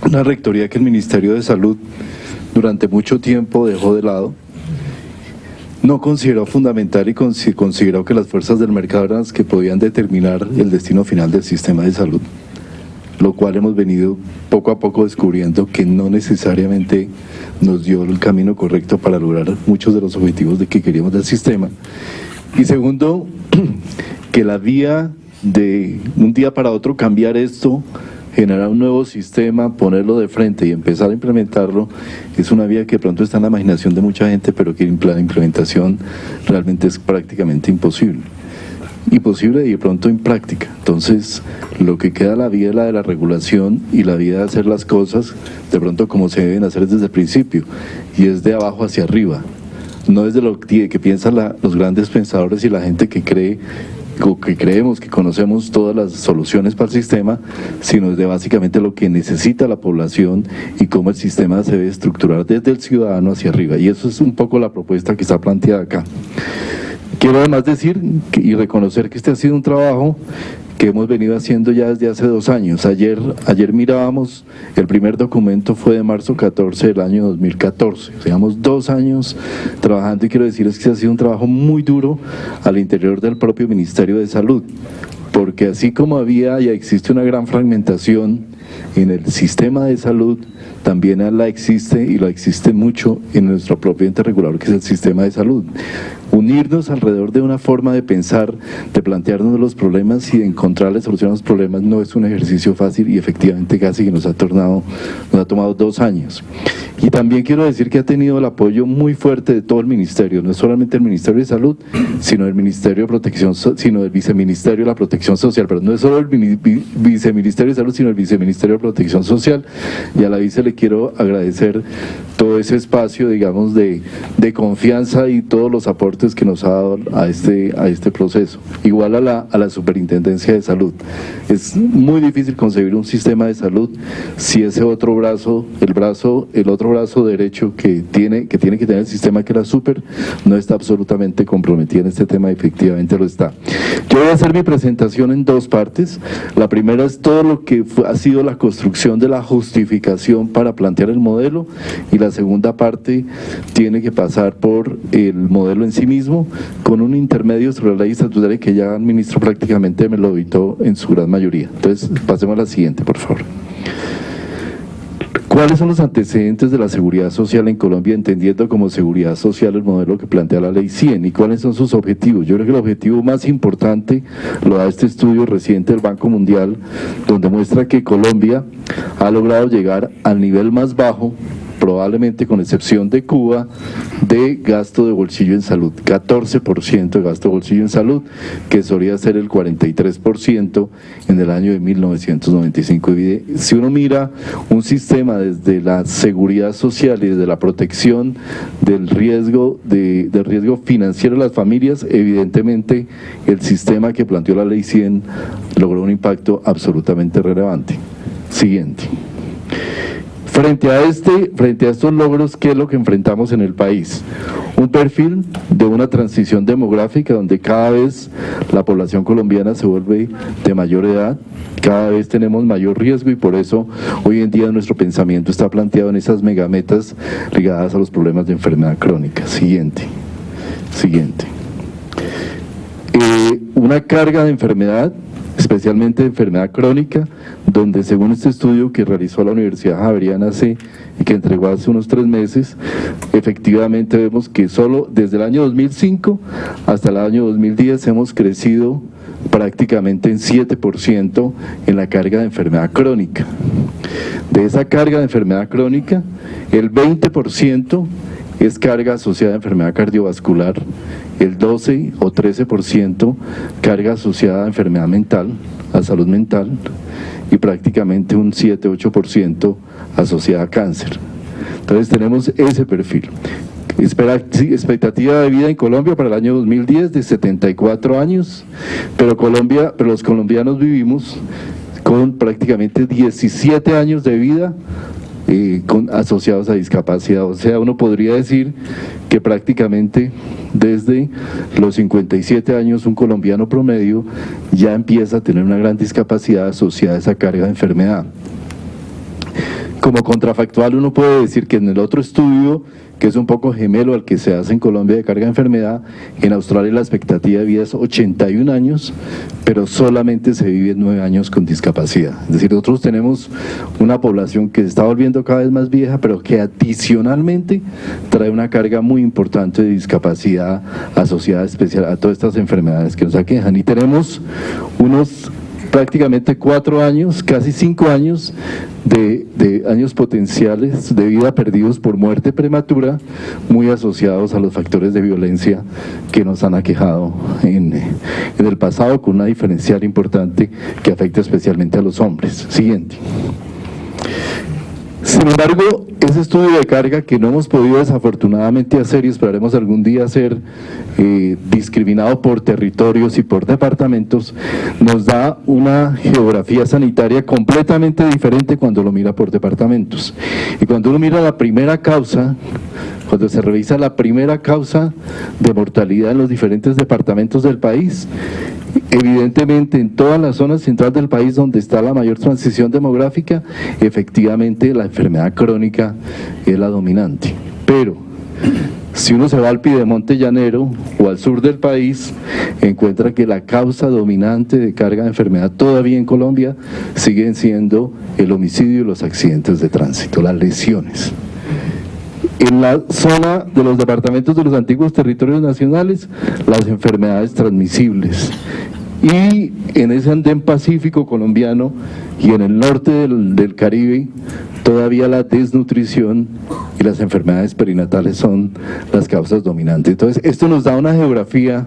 una rectoría que el Ministerio de Salud durante mucho tiempo dejó de lado. No consideró fundamental y consideró que las fuerzas del mercado eran las que podían determinar el destino final del sistema de salud, lo cual hemos venido poco a poco descubriendo que no necesariamente nos dio el camino correcto para lograr muchos de los objetivos de que queríamos del sistema. Y segundo, que la vía de un día para otro cambiar esto, generar un nuevo sistema, ponerlo de frente y empezar a implementarlo, es una vía que de pronto está en la imaginación de mucha gente, pero que la implementación realmente es prácticamente imposible. Imposible y de pronto impráctica. Entonces, lo que queda la vía es la de la regulación y la vía de hacer las cosas de pronto como se deben hacer desde el principio, y es de abajo hacia arriba. No es de lo que piensan los grandes pensadores y la gente que cree o que creemos que conocemos todas las soluciones para el sistema, sino de básicamente lo que necesita la población y cómo el sistema se debe estructurar desde el ciudadano hacia arriba. Y eso es un poco la propuesta que está planteada acá. Quiero además decir y reconocer que este ha sido un trabajo que hemos venido haciendo ya desde hace 2 años. Ayer mirábamos, el primer documento fue de marzo 14 del año 2014. Llevamos 2 años trabajando y quiero decirles que ha sido un trabajo muy duro al interior del propio Ministerio de Salud, porque así como había y existe una gran fragmentación en el sistema de salud, también la existe y la existe mucho en nuestro propio ente regulador, que es el sistema de salud. Unirnos alrededor de una forma de pensar, de plantearnos los problemas y de encontrarle solución a los problemas no es un ejercicio fácil y efectivamente casi que nos ha tomado 2 años. Y también quiero decir que ha tenido el apoyo muy fuerte de todo el ministerio, no es solamente el Ministerio de Salud, sino el Ministerio de Protección, sino el Viceministerio de la Protección Social, pero no es solo el Viceministerio de Salud, sino el Viceministerio de Protección Social, y a la vice le quiero agradecer todo ese espacio, digamos, de confianza y todos los aportes que nos ha dado a este proceso. Igual a la Superintendencia de Salud. Es muy difícil concebir un sistema de salud si ese otro brazo, el otro brazo derecho que tiene que tener el sistema, que era súper, no está absolutamente comprometido en este tema, efectivamente lo está. Yo voy a hacer mi presentación en 2 partes. La primera es todo lo que ha sido la construcción de la justificación para plantear el modelo, y la segunda parte tiene que pasar por el modelo en sí mismo, con un intermedio sobre la ley estatutaria que ya el ministro prácticamente me lo evitó en su gran mayoría. Entonces, pasemos a la siguiente, por favor. ¿Cuáles son los antecedentes de la seguridad social en Colombia, entendiendo como seguridad social el modelo que plantea la ley 100? ¿Y cuáles son sus objetivos? Yo creo que el objetivo más importante lo da este estudio reciente del Banco Mundial, donde muestra que Colombia ha logrado llegar al nivel más bajo, probablemente con excepción de Cuba, de gasto de bolsillo en salud, 14% de gasto de bolsillo en salud, que solía ser el 43% en el año de 1995. Y si uno mira un sistema desde la seguridad social y desde la protección del riesgo financiero de las familias, evidentemente el sistema que planteó la ley 100 logró un impacto absolutamente relevante. Siguiente. Frente a estos logros, ¿qué es lo que enfrentamos en el país? Un perfil de una transición demográfica donde cada vez la población colombiana se vuelve de mayor edad, cada vez tenemos mayor riesgo, y por eso hoy en día nuestro pensamiento está planteado en esas megametas ligadas a los problemas de enfermedad crónica. Siguiente. Una carga de enfermedad, especialmente de enfermedad crónica, donde según este estudio que realizó la Universidad Javeriana y que entregó hace unos 3 meses, efectivamente vemos que solo desde el año 2005 hasta el año 2010 hemos crecido prácticamente en 7% en la carga de enfermedad crónica. De esa carga de enfermedad crónica, el 20% es carga asociada a enfermedad cardiovascular, el 12 o 13% carga asociada a enfermedad mental, a salud mental, y prácticamente un 7-8% asociada a cáncer. Entonces tenemos ese perfil. Expectativa de vida en Colombia para el año 2010 de 74 años, pero los colombianos vivimos con prácticamente 17 años de vida asociados a discapacidad. O sea, uno podría decir que prácticamente desde los 57 años un colombiano promedio ya empieza a tener una gran discapacidad asociada a esa carga de enfermedad. Como contrafactual uno puede decir que en el otro estudio, que es un poco gemelo al que se hace en Colombia de carga de enfermedad, en Australia la expectativa de vida es 81 años, pero solamente se vive 9 años con discapacidad. Es decir, nosotros tenemos una población que se está volviendo cada vez más vieja, pero que adicionalmente trae una carga muy importante de discapacidad asociada especial a todas estas enfermedades que nos aquejan. Y tenemos unos prácticamente 4 años, casi 5 años de años potenciales de vida perdidos por muerte prematura, muy asociados a los factores de violencia que nos han aquejado en el pasado, con una diferencial importante que afecta especialmente a los hombres. Siguiente. Sin embargo, ese estudio de carga que no hemos podido desafortunadamente hacer y esperaremos algún día hacer, discriminado por territorios y por departamentos, nos da una geografía sanitaria completamente diferente cuando lo mira por departamentos. Y cuando uno mira la primera causa, cuando se revisa la primera causa de mortalidad en los diferentes departamentos del país, evidentemente en toda la zona central del país donde está la mayor transición demográfica, efectivamente la enfermedad crónica es la dominante. Pero si uno se va al Piedemonte Llanero o al sur del país, encuentra que la causa dominante de carga de enfermedad todavía en Colombia siguen siendo el homicidio y los accidentes de tránsito, las lesiones. En la zona de los departamentos de los antiguos territorios nacionales, las enfermedades transmisibles. Y en ese andén pacífico colombiano y en el norte del Caribe, todavía la desnutrición y las enfermedades perinatales son las causas dominantes. Entonces, esto nos da una geografía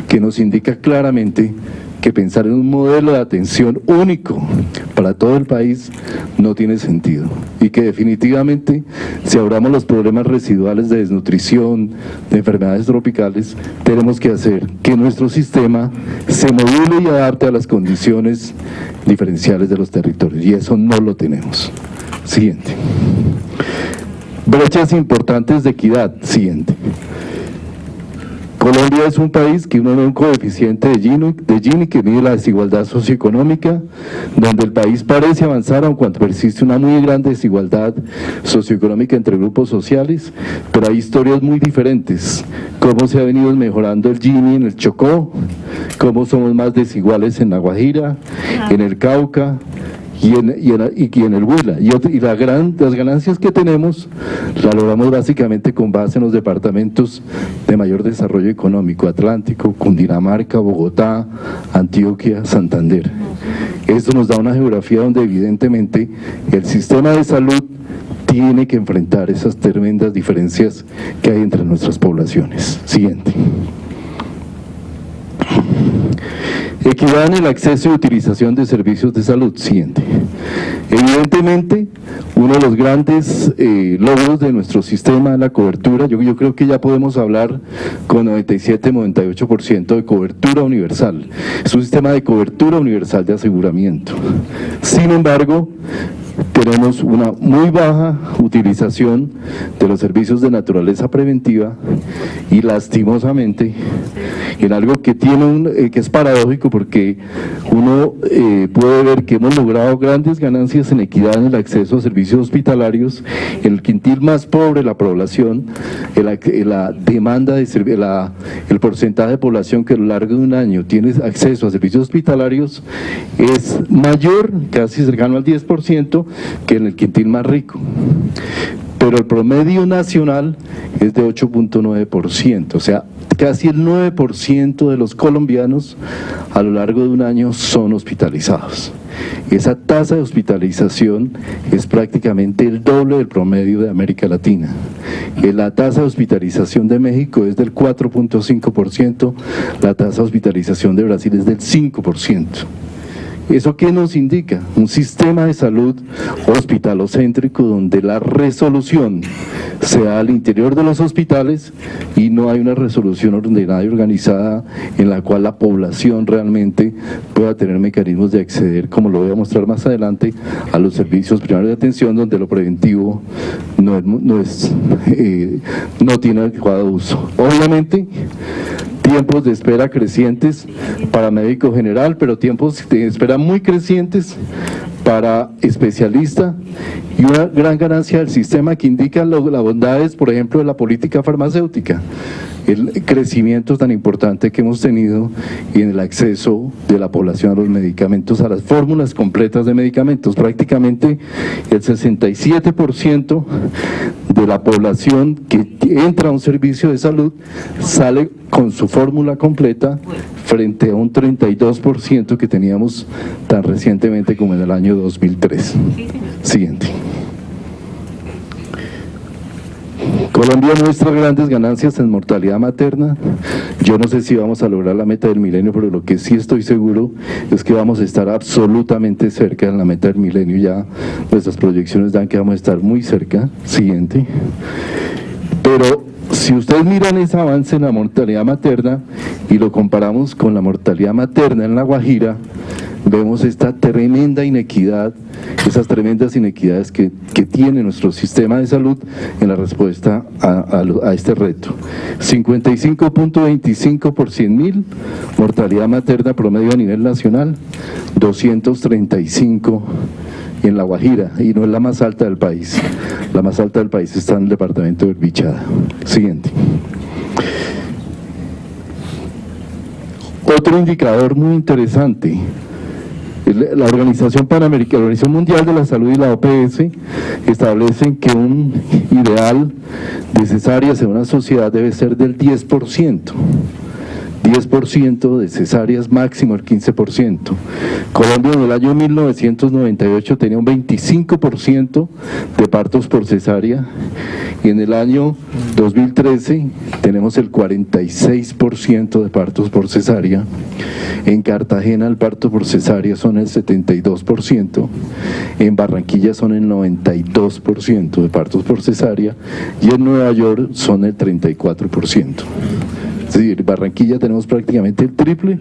que nos indica claramente que pensar en un modelo de atención único para todo el país no tiene sentido, y que definitivamente, si abordamos los problemas residuales de desnutrición, de enfermedades tropicales, tenemos que hacer que nuestro sistema se module y adapte a las condiciones diferenciales de los territorios, y eso no lo tenemos. Siguiente. Brechas importantes de equidad. Siguiente. Colombia es un país que tiene un coeficiente de Gini que mide la desigualdad socioeconómica, donde el país parece avanzar aun cuando persiste una muy grande desigualdad socioeconómica entre grupos sociales, pero hay historias muy diferentes. Cómo se ha venido mejorando el Gini en el Chocó, cómo somos más desiguales en La Guajira, en el Cauca, y en el Huila, y las ganancias que tenemos las logramos básicamente con base en los departamentos de mayor desarrollo económico: Atlántico, Cundinamarca, Bogotá, Antioquia, Santander. Esto nos da una geografía donde evidentemente el sistema de salud tiene que enfrentar esas tremendas diferencias que hay entre nuestras poblaciones. Siguiente. Equidad en el acceso y utilización de servicios de salud. Siguiente. Evidentemente, uno de los grandes logros de nuestro sistema es la cobertura. Yo creo que ya podemos hablar con 97-98% de cobertura universal. Es un sistema de cobertura universal de aseguramiento. Sin embargo, tenemos una muy baja utilización de los servicios de naturaleza preventiva y, lastimosamente, en algo que que es paradójico, porque uno puede ver que hemos logrado grandes ganancias en equidad en el acceso a servicios hospitalarios. En el quintil más pobre de la población, la demanda el porcentaje de población que a lo largo de un año tiene acceso a servicios hospitalarios es mayor, casi cercano al 10%, que en el quintil más rico. Pero el promedio nacional es de 8.9%, o sea, casi el 9% de los colombianos a lo largo de un año son hospitalizados. Esa tasa de hospitalización es prácticamente el doble del promedio de América Latina. La tasa de hospitalización de México es del 4.5%, la tasa de hospitalización de Brasil es del 5%. ¿Eso qué nos indica? Un sistema de salud hospitalocéntrico donde la resolución se da al interior de los hospitales y no hay una resolución ordenada y organizada en la cual la población realmente pueda tener mecanismos de acceder, como lo voy a mostrar más adelante, a los servicios primarios de atención, donde lo preventivo no tiene adecuado uso. Obviamente, tiempos de espera crecientes para médico general, pero tiempos de espera muy crecientes para especialista y una gran ganancia del sistema que indica las bondades, por ejemplo, de la política farmacéutica, el crecimiento tan importante que hemos tenido y en el acceso de la población a los medicamentos, a las fórmulas completas de medicamentos. Prácticamente el 67% de la población que entra a un servicio de salud sale con su fórmula completa frente a un 32% que teníamos tan recientemente como en el año 2003. Siguiente. Colombia muestra grandes ganancias en mortalidad materna. Yo no sé si vamos a lograr la meta del milenio, pero lo que sí estoy seguro es que vamos a estar absolutamente cerca de la meta del milenio. Ya nuestras proyecciones dan que vamos a estar muy cerca. Siguiente. Pero si ustedes miran ese avance en la mortalidad materna y lo comparamos con la mortalidad materna en La Guajira, vemos esta tremenda inequidad, esas tremendas inequidades que tiene nuestro sistema de salud en la respuesta a este reto. 55.25 por 100.000, mortalidad materna promedio a nivel nacional, 235 en La Guajira, y no es la más alta del país. La más alta del país está en el departamento de Bichada. Siguiente. Otro indicador muy interesante. La Organización Panamericana, la Organización Mundial de la Salud y la OPS establecen que un ideal de cesáreas en una sociedad debe ser del 10%. 10% de cesáreas, máximo el 15%. Colombia en el año 1998 tenía un 25% de partos por cesárea y en el año 2013 tenemos el 46% de partos por cesárea. En Cartagena el parto por cesárea son el 72%, en Barranquilla son el 92% de partos por cesárea y en Nueva York son el 34%. Es decir, en Barranquilla tenemos prácticamente el triple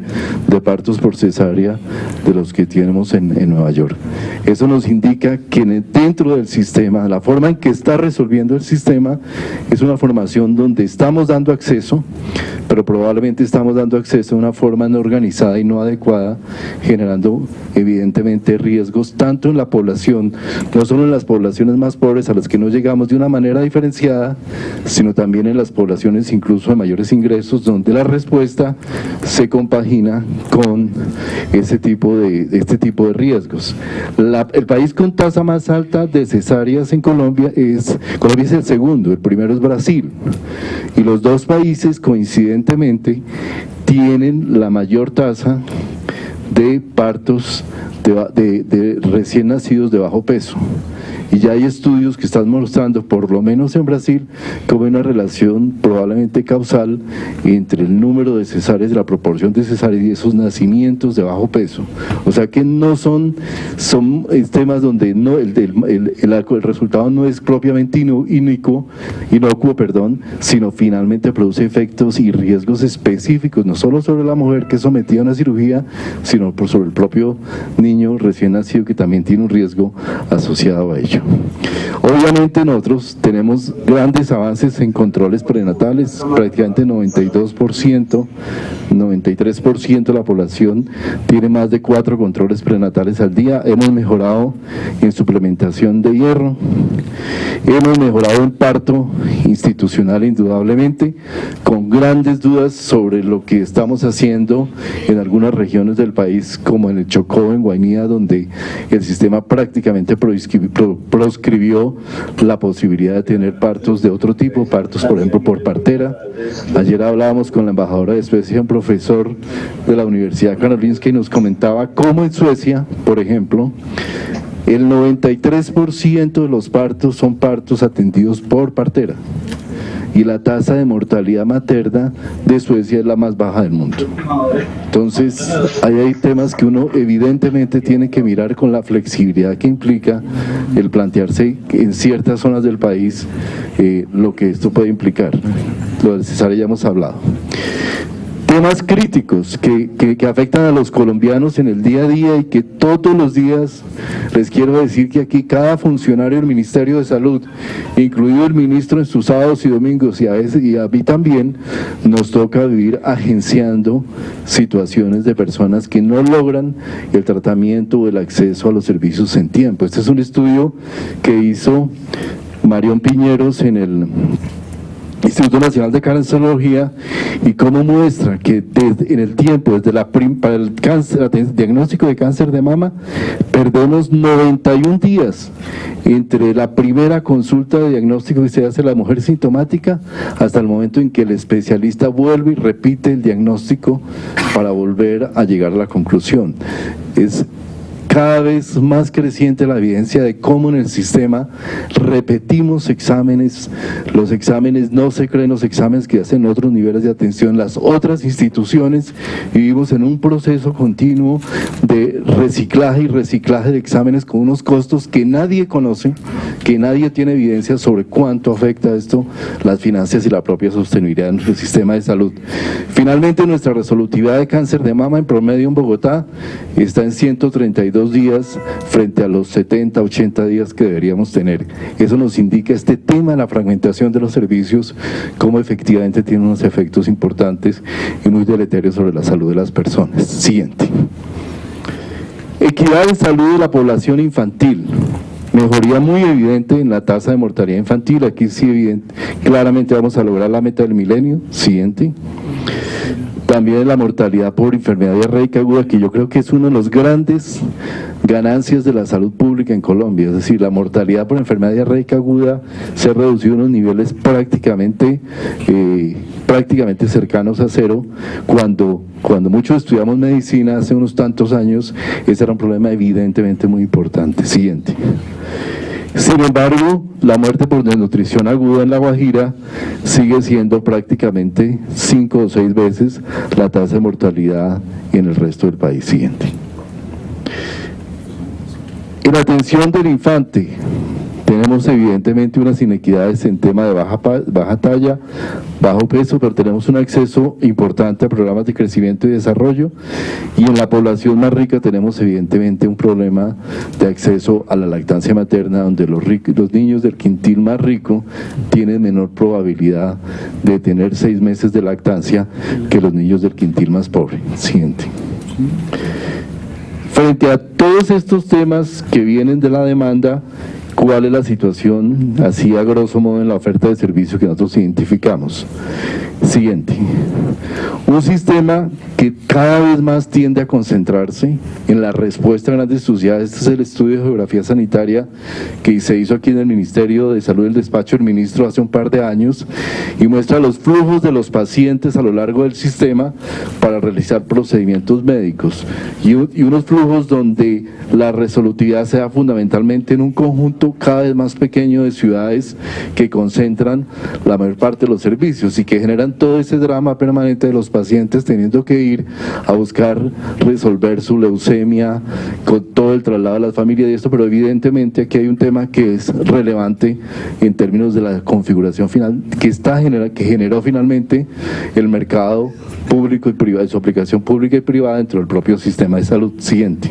de partos por cesárea de los que tenemos en Nueva York. Eso nos indica que dentro del sistema, la forma en que está resolviendo el sistema es una formación donde estamos dando acceso, pero probablemente estamos dando acceso de una forma no organizada y no adecuada, generando evidentemente riesgos tanto en la población, no solo en las poblaciones más pobres a las que no llegamos de una manera diferenciada, sino también en las poblaciones incluso de mayores ingresos, donde la respuesta se compagina con este tipo de riesgos. El país con tasa más alta de cesáreas en Colombia es el segundo, el primero es Brasil, y los dos países coincidentemente tienen la mayor tasa de partos de recién nacidos de bajo peso. Y ya hay estudios que están mostrando, por lo menos en Brasil, como una relación probablemente causal entre el número de cesáreas, la proporción de cesáreas y esos nacimientos de bajo peso. O sea que no son temas donde no, el resultado no es propiamente inocuo, sino finalmente produce efectos y riesgos específicos, no solo sobre la mujer que es sometida a una cirugía, sino sobre el propio niño recién nacido que también tiene un riesgo asociado a ello. Obviamente nosotros tenemos grandes avances en controles prenatales, prácticamente 92%, 93% de la población tiene más de 4 controles prenatales al día. Hemos mejorado en suplementación de hierro, hemos mejorado en parto institucional indudablemente, con grandes dudas sobre lo que estamos haciendo en algunas regiones del país, como en el Chocó, en Guainía, donde el sistema prácticamente proscribió la posibilidad de tener partos de otro tipo, partos por ejemplo por partera. Ayer hablábamos con la embajadora de Suecia, un profesor de la Universidad Karolinska, y nos comentaba cómo en Suecia, por ejemplo, el 93% de los partos son partos atendidos por partera. Y la tasa de mortalidad materna de Suecia es la más baja del mundo. Entonces, ahí hay temas que uno evidentemente tiene que mirar con la flexibilidad que implica el plantearse en ciertas zonas del país lo que esto puede implicar. Lo de cesárea ya hemos hablado. Temas críticos que afectan a los colombianos en el día a día y que todos los días, les quiero decir que aquí cada funcionario del Ministerio de Salud, incluido el ministro en sus sábados y domingos y a veces y a mí también, nos toca vivir agenciando situaciones de personas que no logran el tratamiento o el acceso a los servicios en tiempo. Este es un estudio que hizo Marión Piñeros en el Instituto Nacional de Cancerología y cómo muestra que en el tiempo, desde para el diagnóstico de cáncer de mama, perdemos 91 días entre la primera consulta de diagnóstico que se hace a la mujer sintomática hasta el momento en que el especialista vuelve y repite el diagnóstico para volver a llegar a la conclusión. Es cada vez más creciente la evidencia de cómo en el sistema repetimos exámenes, los exámenes no se creen los exámenes que hacen otros niveles de atención, las otras instituciones, y vivimos en un proceso continuo de reciclaje y reciclaje de exámenes con unos costos que nadie conoce, que nadie tiene evidencia sobre cuánto afecta esto las finanzas y la propia sostenibilidad de nuestro sistema de salud. Finalmente, nuestra resolutividad de cáncer de mama en promedio en Bogotá está en 132 días frente a los 70, 80 días que deberíamos tener. Eso nos indica este tema de la fragmentación de los servicios, cómo efectivamente tiene unos efectos importantes y muy deleterios sobre la salud de las personas. Siguiente. Equidad en salud de la población infantil. Mejoría muy evidente en la tasa de mortalidad infantil. Aquí sí, claramente vamos a lograr la meta del milenio. Siguiente. También la mortalidad por enfermedad diarreica aguda, que yo creo que es una de las grandes ganancias de la salud pública en Colombia. Es decir, la mortalidad por enfermedad diarreica aguda se ha reducido a unos niveles prácticamente cercanos a cero, cuando muchos estudiamos medicina hace unos tantos años, ese era un problema evidentemente muy importante. Siguiente. Sin embargo, la muerte por desnutrición aguda en La Guajira sigue siendo prácticamente 5 o 6 veces la tasa de mortalidad en el resto del país. Siguiente. En atención del infante, tenemos evidentemente unas inequidades en tema de baja talla, bajo peso, pero tenemos un acceso importante a programas de crecimiento y desarrollo, y en la población más rica tenemos evidentemente un problema de acceso a la lactancia materna, donde los niños del quintil más rico tienen menor probabilidad de tener 6 meses de lactancia que los niños del quintil más pobre. Siguiente. Frente a todos estos temas que vienen de la demanda, ¿cuál es la situación, así a grosso modo, en la oferta de servicio que nosotros identificamos? Siguiente. Un sistema que cada vez más tiende a concentrarse en la respuesta a grandes sociedades. Este es el estudio de geografía sanitaria que se hizo aquí en el Ministerio de Salud del despacho del ministro hace un par de años, y muestra los flujos de los pacientes a lo largo del sistema para realizar procedimientos médicos, y unos flujos donde la resolutividad se da fundamentalmente en un conjunto cada vez más pequeño de ciudades que concentran la mayor parte de los servicios y que generan todo ese drama permanente de los pacientes teniendo que ir a buscar resolver su leucemia con todo el traslado a las familias y esto, pero evidentemente aquí hay un tema que es relevante en términos de la configuración final que generó finalmente el mercado público y privado, su aplicación pública y privada dentro del propio sistema de salud. Siguiente.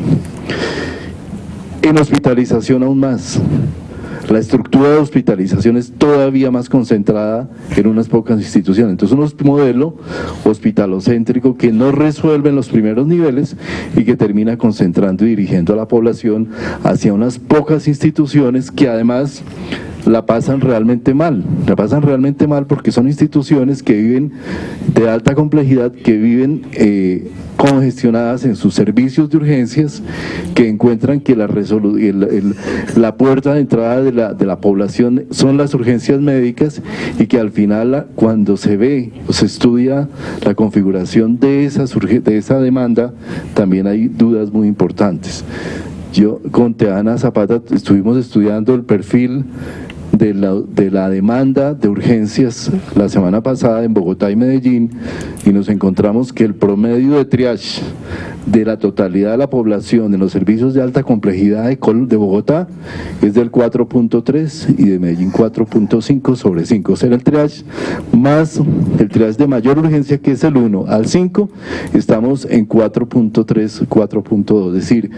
En hospitalización aún más. La estructura de hospitalización es todavía más concentrada en unas pocas instituciones. Entonces, un modelo hospitalocéntrico que no resuelve en los primeros niveles y que termina concentrando y dirigiendo a la población hacia unas pocas instituciones que además la pasan realmente mal porque son instituciones que viven de alta complejidad, que viven congestionadas en sus servicios de urgencias, que encuentran que la puerta de entrada de la población son las urgencias médicas, y que al final cuando se ve o se estudia la configuración de esa demanda, también hay dudas muy importantes. Yo con Teana Zapata estuvimos estudiando el perfil de la demanda de urgencias la semana pasada en Bogotá y Medellín, y nos encontramos que el promedio de triage de la totalidad de la población en los servicios de alta complejidad de Bogotá es del 4.3 y de Medellín 4.5 sobre 5. O sea, el triage más el triage de mayor urgencia, que es el 1 al 5, estamos en 4.3, 4.2, es decir,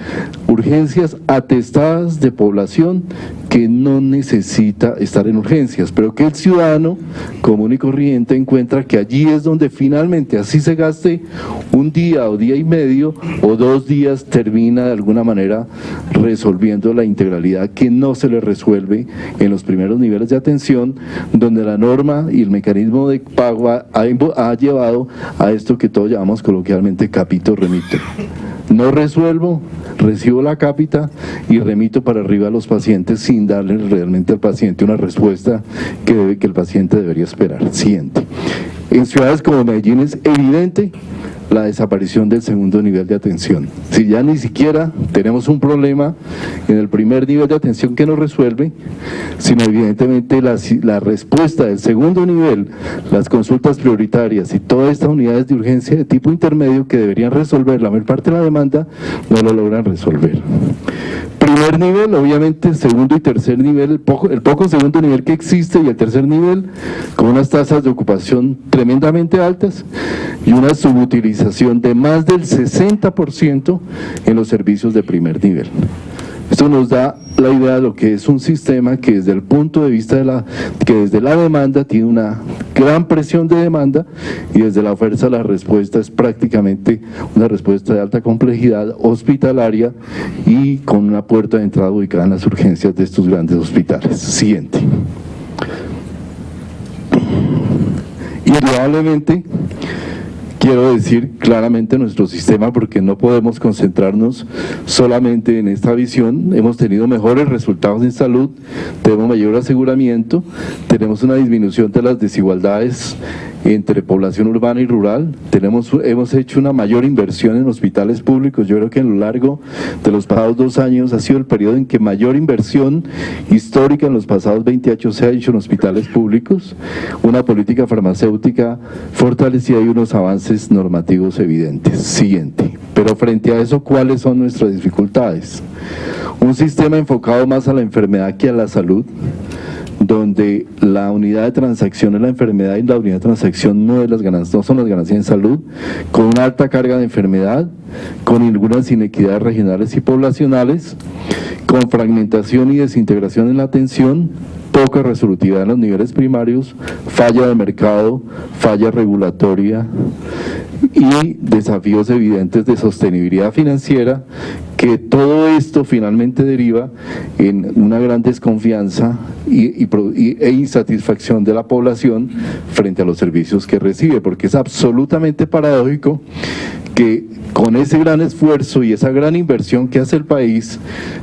urgencias atestadas de población que no necesita estar en urgencias, pero que el ciudadano común y corriente encuentra que allí es donde finalmente, así se gaste un día o día y medio o 2 días, termina de alguna manera resolviendo la integralidad que no se le resuelve en los primeros niveles de atención, donde la norma y el mecanismo de pago ha llevado a esto que todos llamamos coloquialmente capito remito. No resuelvo, recibo la cápita y remito para arriba a los pacientes sin darle realmente al paciente una respuesta que el paciente debería esperar. Siguiente. En ciudades como Medellín es evidente la desaparición del segundo nivel de atención. Si ya ni siquiera tenemos un problema en el primer nivel de atención que nos resuelve, sino evidentemente la respuesta del segundo nivel, las consultas prioritarias y todas estas unidades de urgencia de tipo intermedio que deberían resolver la mayor parte de la demanda, no lo logran resolver. Primer nivel, obviamente, segundo y tercer nivel, el poco segundo nivel que existe y el tercer nivel, con unas tasas de ocupación tremendamente altas y una subutilización de más del 60% en los servicios de primer nivel. Esto nos da la idea de lo que es un sistema que desde el punto de vista desde la demanda tiene una gran presión de demanda y desde la oferta la respuesta es prácticamente una respuesta de alta complejidad hospitalaria y con una puerta de entrada ubicada en las urgencias de estos grandes hospitales. Siguiente. Indudablemente, quiero decir claramente nuestro sistema, porque no podemos concentrarnos solamente en esta visión. Hemos tenido mejores resultados en salud, tenemos mayor aseguramiento, tenemos una disminución de las desigualdades entre población urbana y rural, hemos hecho una mayor inversión en hospitales públicos. Yo creo que a lo largo de los pasados 2 años ha sido el periodo en que mayor inversión histórica en los pasados 20 años se ha hecho en hospitales públicos, una política farmacéutica fortalecida y unos avances normativos evidentes. Siguiente. Pero frente a eso, ¿cuáles son nuestras dificultades? Un sistema enfocado más a la enfermedad que a la salud, donde la unidad de transacción es la enfermedad y la unidad de transacción no son las ganancias en salud, con una alta carga de enfermedad, con algunas inequidades regionales y poblacionales, con fragmentación y desintegración en la atención, poca resolutividad en los niveles primarios, falla de mercado, falla regulatoria y desafíos evidentes de sostenibilidad financiera, que todo esto finalmente deriva en una gran desconfianza e insatisfacción de la población frente a los servicios que recibe, porque es absolutamente paradójico que con ese gran esfuerzo y esa gran inversión que hace el país,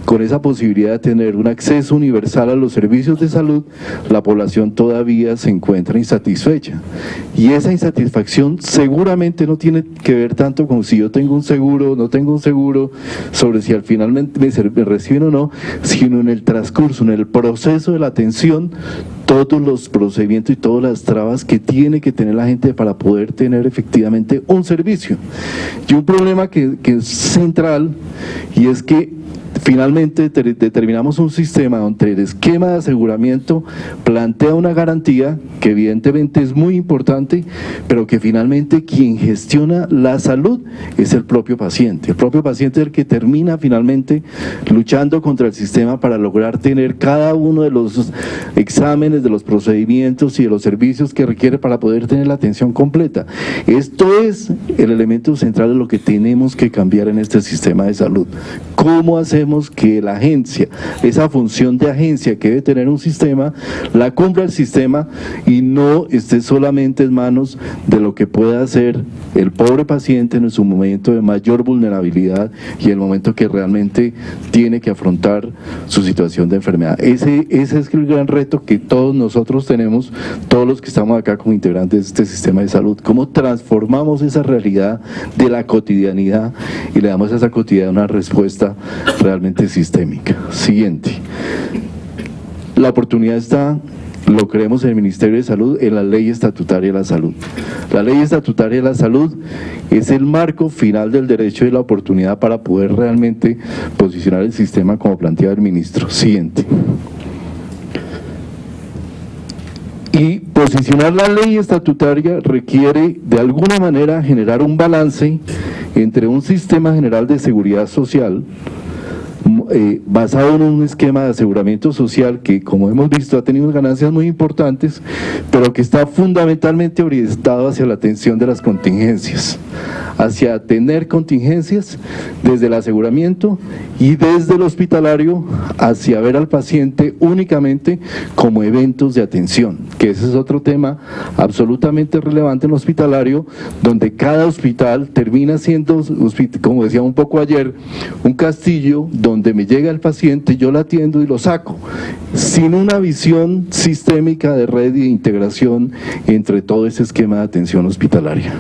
con esa posibilidad de tener un acceso universal a los servicios de salud, la población todavía se encuentra insatisfecha. Y esa insatisfacción seguramente no tiene que ver tanto con si yo tengo un seguro o no tengo un seguro, sobre si al final me reciben o no, sino en el transcurso, en el proceso de la atención, todos los procedimientos y todas las trabas que tiene que tener la gente para poder tener efectivamente un servicio. Y un problema que es central, y es que finalmente determinamos un sistema donde el esquema de aseguramiento plantea una garantía que evidentemente es muy importante, pero que finalmente quien gestiona la salud es el propio paciente. El propio paciente es el que termina finalmente luchando contra el sistema para lograr tener cada uno de los exámenes, de los procedimientos y de los servicios que requiere para poder tener la atención completa. Esto es el elemento central de lo que tenemos que cambiar en este sistema de salud. ¿Cómo hacemos que la agencia, esa función de agencia que debe tener un sistema, la cumpla el sistema y no esté solamente en manos de lo que pueda hacer el pobre paciente en su momento de mayor vulnerabilidad y el momento que realmente tiene que afrontar su situación de enfermedad? Ese es el gran reto que todos nosotros tenemos, todos los que estamos acá como integrantes de este sistema de salud. ¿Cómo transformamos esa realidad de la cotidianidad y le damos a esa cotidianidad una respuesta realmente sistémica? Siguiente. La oportunidad está lo creemos en el Ministerio de Salud, en la Ley Estatutaria de la Salud. La Ley Estatutaria de la Salud es el marco final del derecho y la oportunidad para poder realmente posicionar el sistema como planteaba el ministro. Siguiente. Y posicionar la ley estatutaria requiere de alguna manera generar un balance entre un sistema general de seguridad social basado en un esquema de aseguramiento social que, como hemos visto, ha tenido ganancias muy importantes, pero que está fundamentalmente orientado hacia la atención de las contingencias, hacia atender contingencias desde el aseguramiento y desde el hospitalario hacia ver al paciente únicamente como eventos de atención, que ese es otro tema absolutamente relevante en el hospitalario, donde cada hospital termina siendo, como decía un poco ayer, un castillo donde me llega el paciente, yo lo atiendo y lo saco, sin una visión sistémica de red y de integración entre todo ese esquema de atención hospitalaria.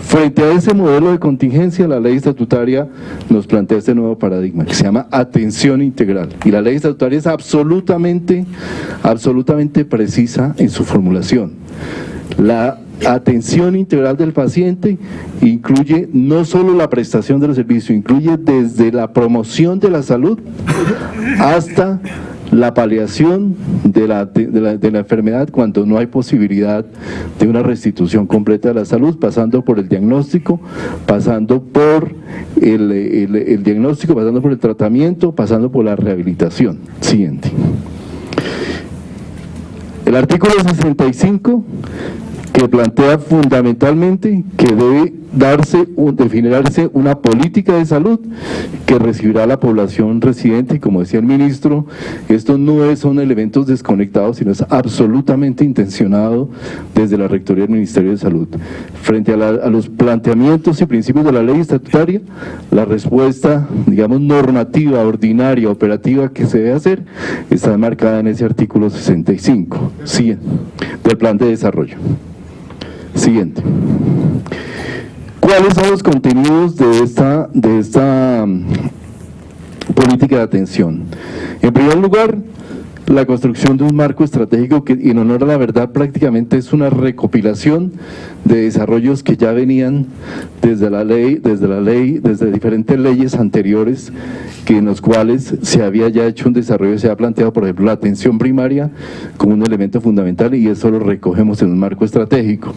Frente a ese modelo de contingencia, la ley estatutaria nos plantea este nuevo paradigma que se llama atención integral. Y la ley estatutaria es absolutamente precisa en su formulación. La atención integral del paciente incluye no solo la prestación de los servicios, incluye desde la promoción de la salud hasta la paliación de la enfermedad cuando no hay posibilidad de una restitución completa de la salud, pasando por el diagnóstico, pasando por el diagnóstico, pasando por el tratamiento, pasando por la rehabilitación. Siguiente. El artículo 65, que plantea fundamentalmente que debe definirse una política de salud que recibirá la población residente, y como decía el ministro, esto no son elementos desconectados, sino es absolutamente intencionado desde la Rectoría del Ministerio de Salud. Frente a los planteamientos y principios de la ley estatutaria, la respuesta, digamos, normativa, ordinaria, operativa que se debe hacer, está marcada en ese artículo 65, del plan de desarrollo. Siguiente. ¿Cuáles son los contenidos de esta política de atención? En primer lugar, la construcción de un marco estratégico que, en honor a la verdad, prácticamente es una recopilación de desarrollos que ya venían desde diferentes leyes anteriores, en los cuales se había ya hecho un desarrollo, se ha planteado, por ejemplo, la atención primaria como un elemento fundamental, y eso lo recogemos en un marco estratégico.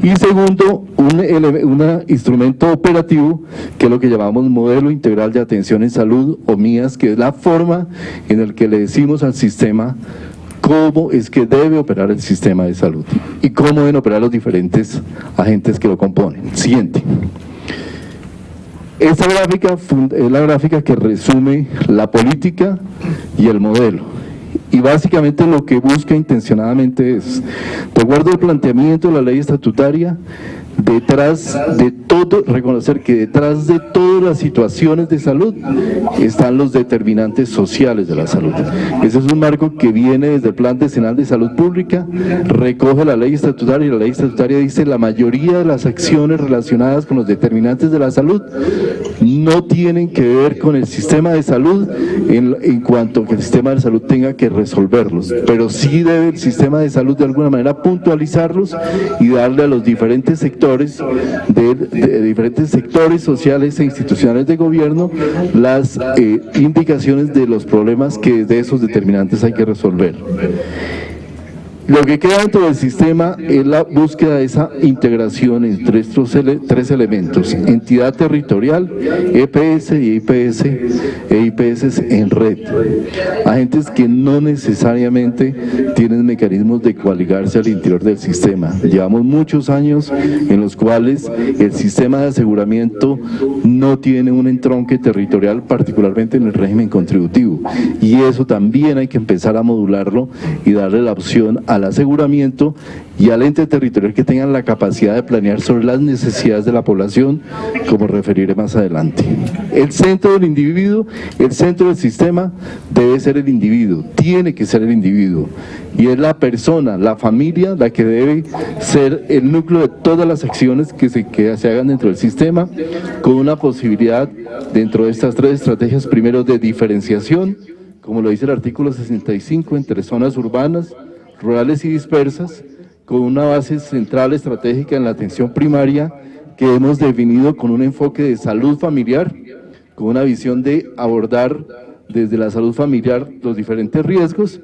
Y segundo, un instrumento operativo, que es lo que llamamos Modelo Integral de Atención en Salud, o MIAS, que es la forma en la que le decimos al sistema cómo es que debe operar el sistema de salud y cómo deben operar los diferentes agentes que lo componen. Siguiente. Esta gráfica es la gráfica que resume la política y el modelo. Y básicamente lo que busca intencionadamente es, de acuerdo al planteamiento de la ley estatutaria, detrás de todo, reconocer que detrás de todas las situaciones de salud están los determinantes sociales de la salud. Ese es un marco que viene desde el Plan Decenal de Salud Pública, recoge la ley estatutaria, y la ley estatutaria dice la mayoría de las acciones relacionadas con los determinantes de la salud no tienen que ver con el sistema de salud en cuanto que el sistema de salud tenga que resolverlos, pero sí debe el sistema de salud de alguna manera puntualizarlos y darle a los diferentes sectores diferentes sectores sociales e institucionales de gobierno las indicaciones de los problemas que de esos determinantes hay que resolver. Lo que queda dentro del sistema es la búsqueda de esa integración entre estos tres elementos: entidad territorial, EPS y IPS e IPS en red. Agentes que no necesariamente tienen mecanismos de coaligarse al interior del sistema. Llevamos muchos años en los cuales el sistema de aseguramiento no tiene un entronque territorial, particularmente en el régimen contributivo. Y eso también hay que empezar a modularlo y darle la opción al aseguramiento y al ente territorial que tengan la capacidad de planear sobre las necesidades de la población, como referiré más adelante. El centro del individuo, el centro del sistema debe ser el individuo, tiene que ser el individuo, y es la persona, la familia, la que debe ser el núcleo de todas las acciones que se hagan dentro del sistema, con una posibilidad dentro de estas tres estrategias, primero de diferenciación, como lo dice el artículo 65, entre zonas urbanas, rurales y dispersas, con una base central estratégica en la atención primaria que hemos definido con un enfoque de salud familiar, con una visión de abordar desde la salud familiar los diferentes riesgos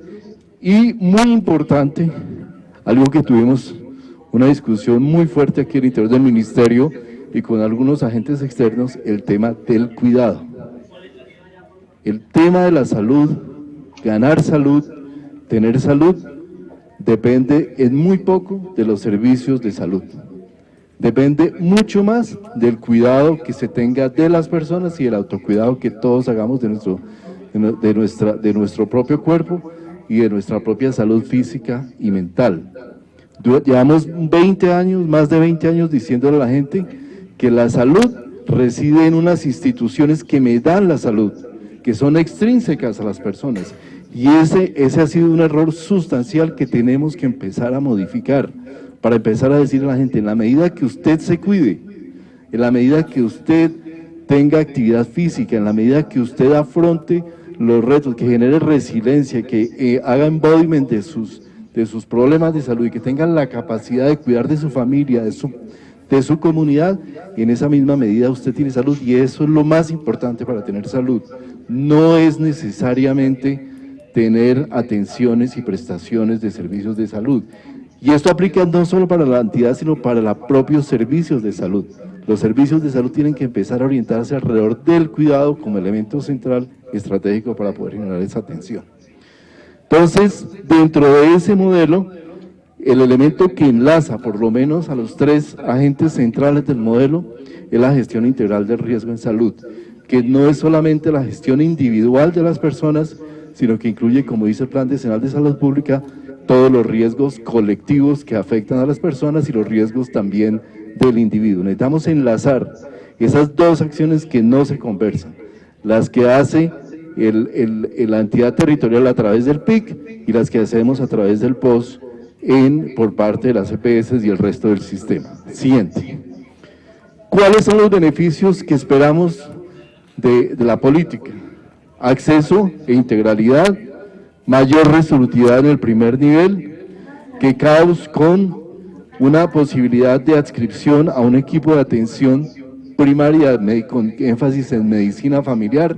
y, muy importante, algo que tuvimos una discusión muy fuerte aquí al interior del ministerio y con algunos agentes externos, el tema del cuidado. El tema de la salud, ganar salud, tener salud, depende en muy poco de los servicios de salud. Depende mucho más del cuidado que se tenga de las personas y el autocuidado que todos hagamos de nuestro propio cuerpo y de nuestra propia salud física y mental. Llevamos 20 años, más de 20 años diciéndole a la gente que la salud reside en unas instituciones que me dan la salud, que son extrínsecas a las personas. Y ese ha sido un error sustancial que tenemos que empezar a modificar, para empezar a decirle a la gente, en la medida que usted se cuide, en la medida que usted tenga actividad física, en la medida que usted afronte los retos, que genere resiliencia, que haga embodiment de sus problemas de salud y que tenga la capacidad de cuidar de su familia, de su comunidad, y en esa misma medida usted tiene salud, y eso es lo más importante para tener salud. No es necesariamente tener atenciones y prestaciones de servicios de salud. Y esto aplica no solo para la entidad, sino para los propios servicios de salud. Los servicios de salud tienen que empezar a orientarse alrededor del cuidado como elemento central estratégico para poder generar esa atención. Entonces, dentro de ese modelo, el elemento que enlaza por lo menos a los tres agentes centrales del modelo es la gestión integral del riesgo en salud, que no es solamente la gestión individual de las personas, sino que incluye, como dice el Plan Decenal de Salud Pública, todos los riesgos colectivos que afectan a las personas y los riesgos también del individuo. Necesitamos enlazar esas dos acciones que no se conversan, las que hace la entidad territorial a través del PIC y las que hacemos a través del POS por parte de las EPS y el resto del sistema. Siguiente. ¿Cuáles son los beneficios que esperamos de la política? Acceso e integralidad, mayor resolutividad en el primer nivel, que CAUS con una posibilidad de adscripción a un equipo de atención primaria con énfasis en medicina familiar.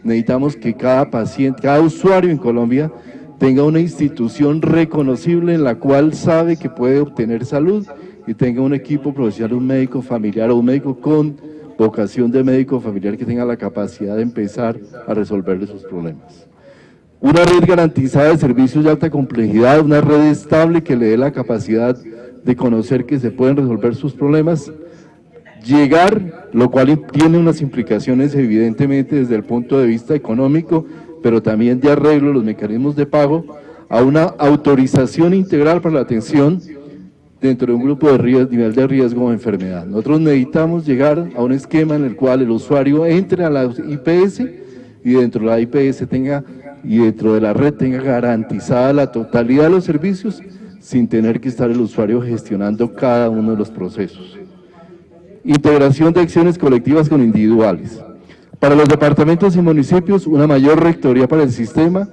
Necesitamos que cada paciente, cada usuario en Colombia tenga una institución reconocible en la cual sabe que puede obtener salud y tenga un equipo profesional, un médico familiar o un médico con vocación de médico familiar que tenga la capacidad de empezar a resolverle sus problemas. Una red garantizada de servicios de alta complejidad, una red estable que le dé la capacidad de conocer que se pueden resolver sus problemas, llegar, lo cual tiene unas implicaciones evidentemente desde el punto de vista económico, pero también de arreglo de los mecanismos de pago, a una autorización integral para la atención dentro de un grupo de nivel de riesgo o enfermedad. Nosotros necesitamos llegar a un esquema en el cual el usuario entre a la IPS y dentro de la IPS y dentro de la red tenga garantizada la totalidad de los servicios sin tener que estar el usuario gestionando cada uno de los procesos. Integración de acciones colectivas con individuales. Para los departamentos y municipios, una mayor rectoría para el sistema,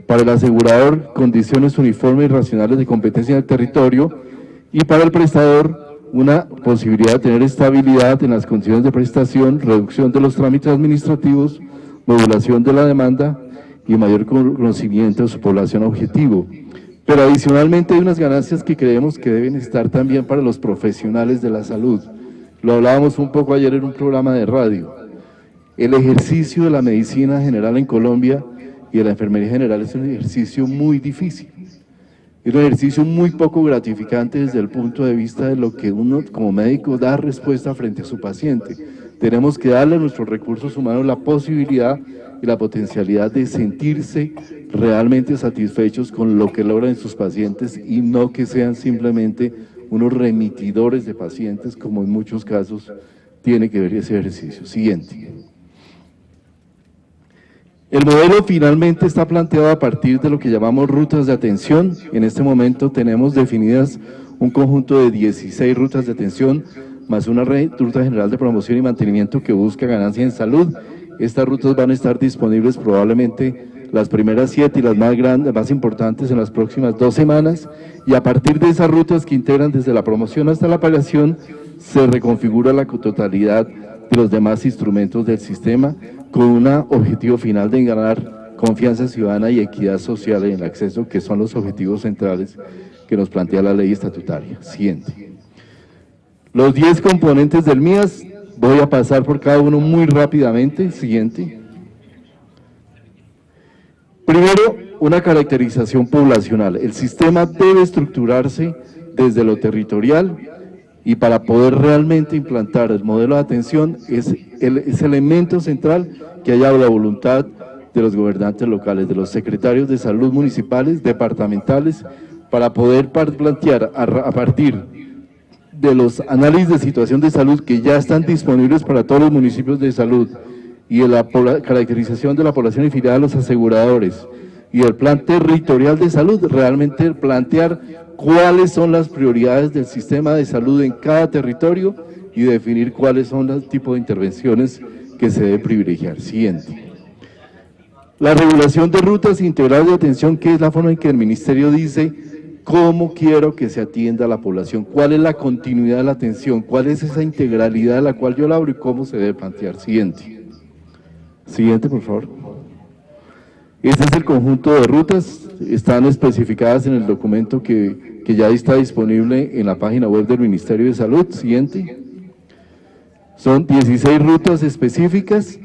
para el asegurador, condiciones uniformes y racionales de competencia en el territorio, y para el prestador, una posibilidad de tener estabilidad en las condiciones de prestación, reducción de los trámites administrativos, modulación de la demanda y mayor conocimiento de su población objetivo. Pero adicionalmente hay unas ganancias que creemos que deben estar también para los profesionales de la salud. Lo hablábamos un poco ayer en un programa de radio. El ejercicio de la medicina general en Colombia y de la enfermería general es un ejercicio muy difícil. Es un ejercicio muy poco gratificante desde el punto de vista de lo que uno como médico da respuesta frente a su paciente. Tenemos que darle a nuestros recursos humanos la posibilidad y la potencialidad de sentirse realmente satisfechos con lo que logran en sus pacientes y no que sean simplemente unos remitidores de pacientes, como en muchos casos tiene que ver ese ejercicio. Siguiente. El modelo finalmente está planteado a partir de lo que llamamos rutas de atención. En este momento tenemos definidas un conjunto de 16 rutas de atención, más una ruta general de promoción y mantenimiento que busca ganancia en salud. Estas rutas van a estar disponibles probablemente las primeras 7 y las más grandes, más importantes en las próximas 2 semanas, y a partir de esas rutas que integran desde la promoción hasta la paliación, se reconfigura la totalidad de los demás instrumentos del sistema con un objetivo final de ganar confianza ciudadana y equidad social en el acceso, que son los objetivos centrales que nos plantea la ley estatutaria. Siguiente. Los 10 componentes del MIAS, voy a pasar por cada uno muy rápidamente. Siguiente. Primero, una caracterización poblacional. El sistema debe estructurarse desde lo territorial y para poder realmente implantar el modelo de atención es elemento central que haya la voluntad de los gobernantes locales, de los secretarios de salud municipales, departamentales, para poder plantear a partir de los análisis de situación de salud que ya están disponibles para todos los municipios de salud y de la caracterización de la población afiliada a los aseguradores y el plan territorial de salud, realmente plantear cuáles son las prioridades del sistema de salud en cada territorio y definir cuáles son los tipos de intervenciones que se debe privilegiar. Siguiente. La regulación de rutas integrales de atención, que es la forma en que el Ministerio dice cómo quiero que se atienda a la población, cuál es la continuidad de la atención, cuál es esa integralidad de la cual yo la hablo y cómo se debe plantear. Siguiente. Siguiente, por favor. Este es el conjunto de rutas, están especificadas en el documento que ya está disponible en la página web del Ministerio de Salud. Siguiente. Son 16 rutas específicas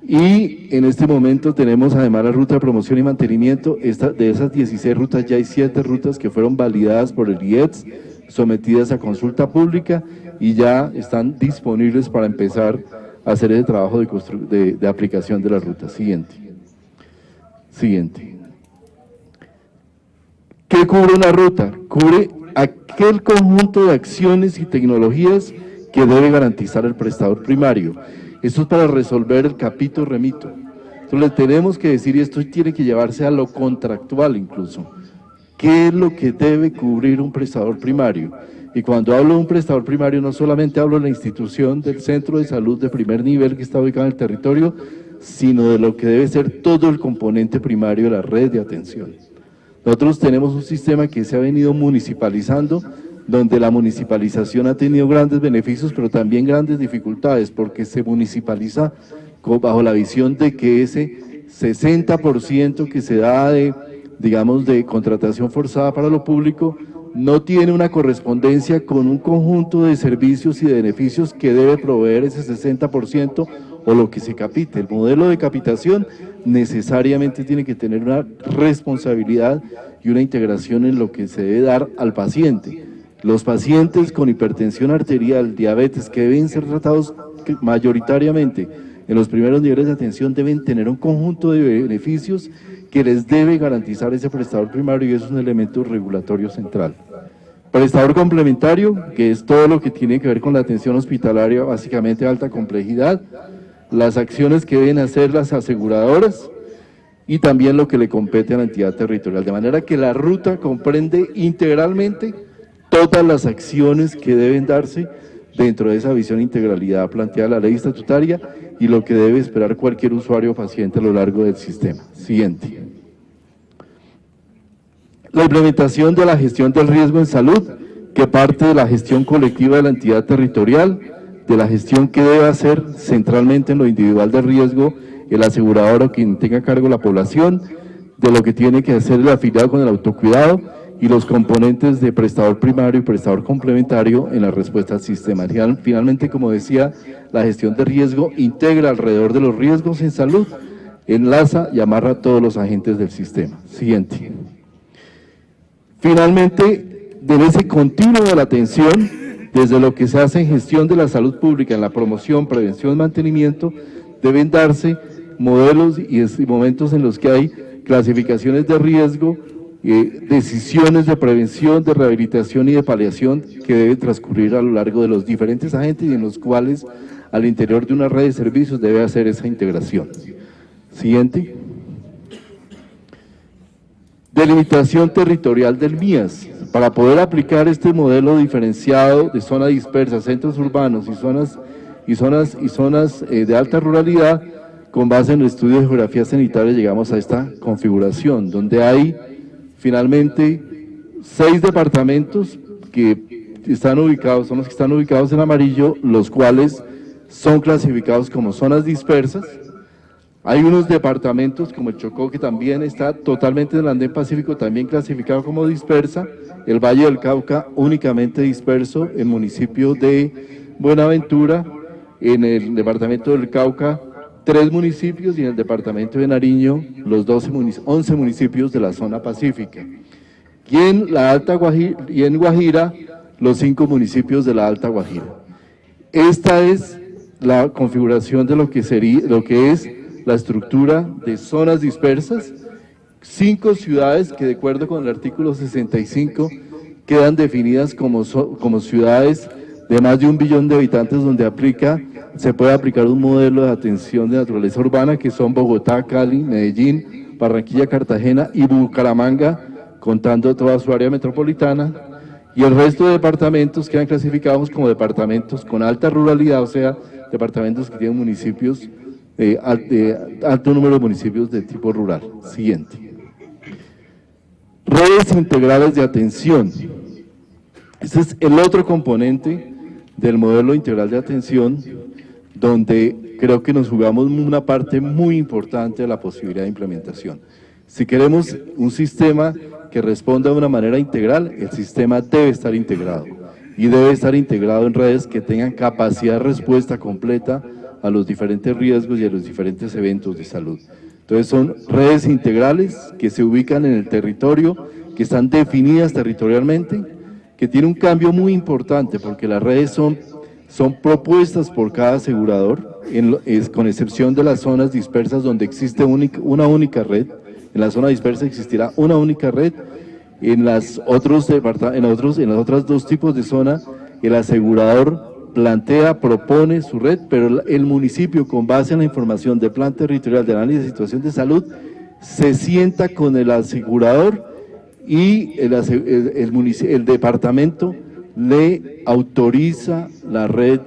y en este momento tenemos además la ruta de promoción y mantenimiento. De esas 16 rutas ya hay 7 rutas que fueron validadas por el IETS, sometidas a consulta pública y ya están disponibles para empezar a hacer el trabajo de aplicación de las rutas. Siguiente. Siguiente. ¿Qué cubre una ruta? Cubre aquel conjunto de acciones y tecnologías que debe garantizar el prestador primario. Esto es para resolver el capítulo remito. Entonces le tenemos que decir, y esto tiene que llevarse a lo contractual incluso, ¿qué es lo que debe cubrir un prestador primario? Y cuando hablo de un prestador primario no solamente hablo de la institución del centro de salud de primer nivel que está ubicado en el territorio, sino de lo que debe ser todo el componente primario de la red de atención. Nosotros tenemos un sistema que se ha venido municipalizando, donde la municipalización ha tenido grandes beneficios, pero también grandes dificultades, porque se municipaliza bajo la visión de que ese 60% que se da de, digamos, de contratación forzada para lo público, no tiene una correspondencia con un conjunto de servicios y de beneficios que debe proveer ese 60% o lo que se capite. El modelo de capitación necesariamente tiene que tener una responsabilidad y una integración en lo que se debe dar al paciente. Los pacientes con hipertensión arterial, diabetes, que deben ser tratados mayoritariamente en los primeros niveles de atención, deben tener un conjunto de beneficios que les debe garantizar ese prestador primario, y eso es un elemento regulatorio central. Prestador complementario, que es todo lo que tiene que ver con la atención hospitalaria, básicamente de alta complejidad, las acciones que deben hacer las aseguradoras y también lo que le compete a la entidad territorial, de manera que la ruta comprende integralmente todas las acciones que deben darse dentro de esa visión de integralidad planteada en la ley estatutaria y lo que debe esperar cualquier usuario o paciente a lo largo del sistema. Siguiente. La implementación de la gestión del riesgo en salud, que parte de la gestión colectiva de la entidad territorial, de la gestión que debe hacer centralmente en lo individual de riesgo el asegurador o quien tenga a cargo la población, de lo que tiene que hacer el afiliado con el autocuidado y los componentes de prestador primario y prestador complementario en la respuesta al sistema. Finalmente, como decía, la gestión de riesgo integra alrededor de los riesgos en salud, enlaza y amarra a todos los agentes del sistema. Siguiente. Finalmente, en ese continuo de la atención, desde lo que se hace en gestión de la salud pública, en la promoción, prevención, mantenimiento, deben darse modelos y momentos en los que hay clasificaciones de riesgo, decisiones de prevención, de rehabilitación y de paliación que deben transcurrir a lo largo de los diferentes agentes y en los cuales al interior de una red de servicios debe hacer esa integración. Siguiente. Delimitación territorial del MIAS. Para poder aplicar este modelo diferenciado de zona dispersa, centros urbanos y zonas de alta ruralidad, con base en el estudio de geografía sanitaria llegamos a esta configuración, donde hay finalmente 6 departamentos que están ubicados, son los que están ubicados en amarillo, los cuales son clasificados como zonas dispersas. Hay unos departamentos como el Chocó, que también está totalmente en el Andén Pacífico, también clasificado como dispersa, el Valle del Cauca únicamente disperso, el municipio de Buenaventura, en el departamento del Cauca, 3 municipios, y en el departamento de Nariño, los 11 municipios de la zona pacífica. Y en la Alta Guajira, y en Guajira, los 5 municipios de la Alta Guajira. Esta es la configuración de lo que es la estructura de zonas dispersas, 5 ciudades que, de acuerdo con el artículo 65, quedan definidas como ciudades de más de 1 billón de habitantes, donde se puede aplicar un modelo de atención de naturaleza urbana, que son Bogotá, Cali, Medellín, Barranquilla, Cartagena y Bucaramanga, contando toda su área metropolitana, y el resto de departamentos quedan clasificados como departamentos con alta ruralidad, o sea, departamentos que tienen municipios, alto número de municipios de tipo rural. Siguiente. Redes integrales de atención. Este es el otro componente del modelo integral de atención, donde creo que nos jugamos una parte muy importante de la posibilidad de implementación. Si queremos un sistema que responda de una manera integral, el sistema debe estar integrado, y debe estar integrado en redes que tengan capacidad de respuesta completa a los diferentes riesgos y a los diferentes eventos de salud. Entonces son redes integrales que se ubican en el territorio, que están definidas territorialmente, que tiene un cambio muy importante, porque las redes son propuestas por cada asegurador, con excepción de las zonas dispersas donde existe una única red. En la zona dispersa existirá una única red. En los otros 2 tipos de zona, el asegurador propone su red, pero el municipio, con base en la información del plan territorial de análisis de situación de salud, se sienta con el asegurador, y el departamento le autoriza la red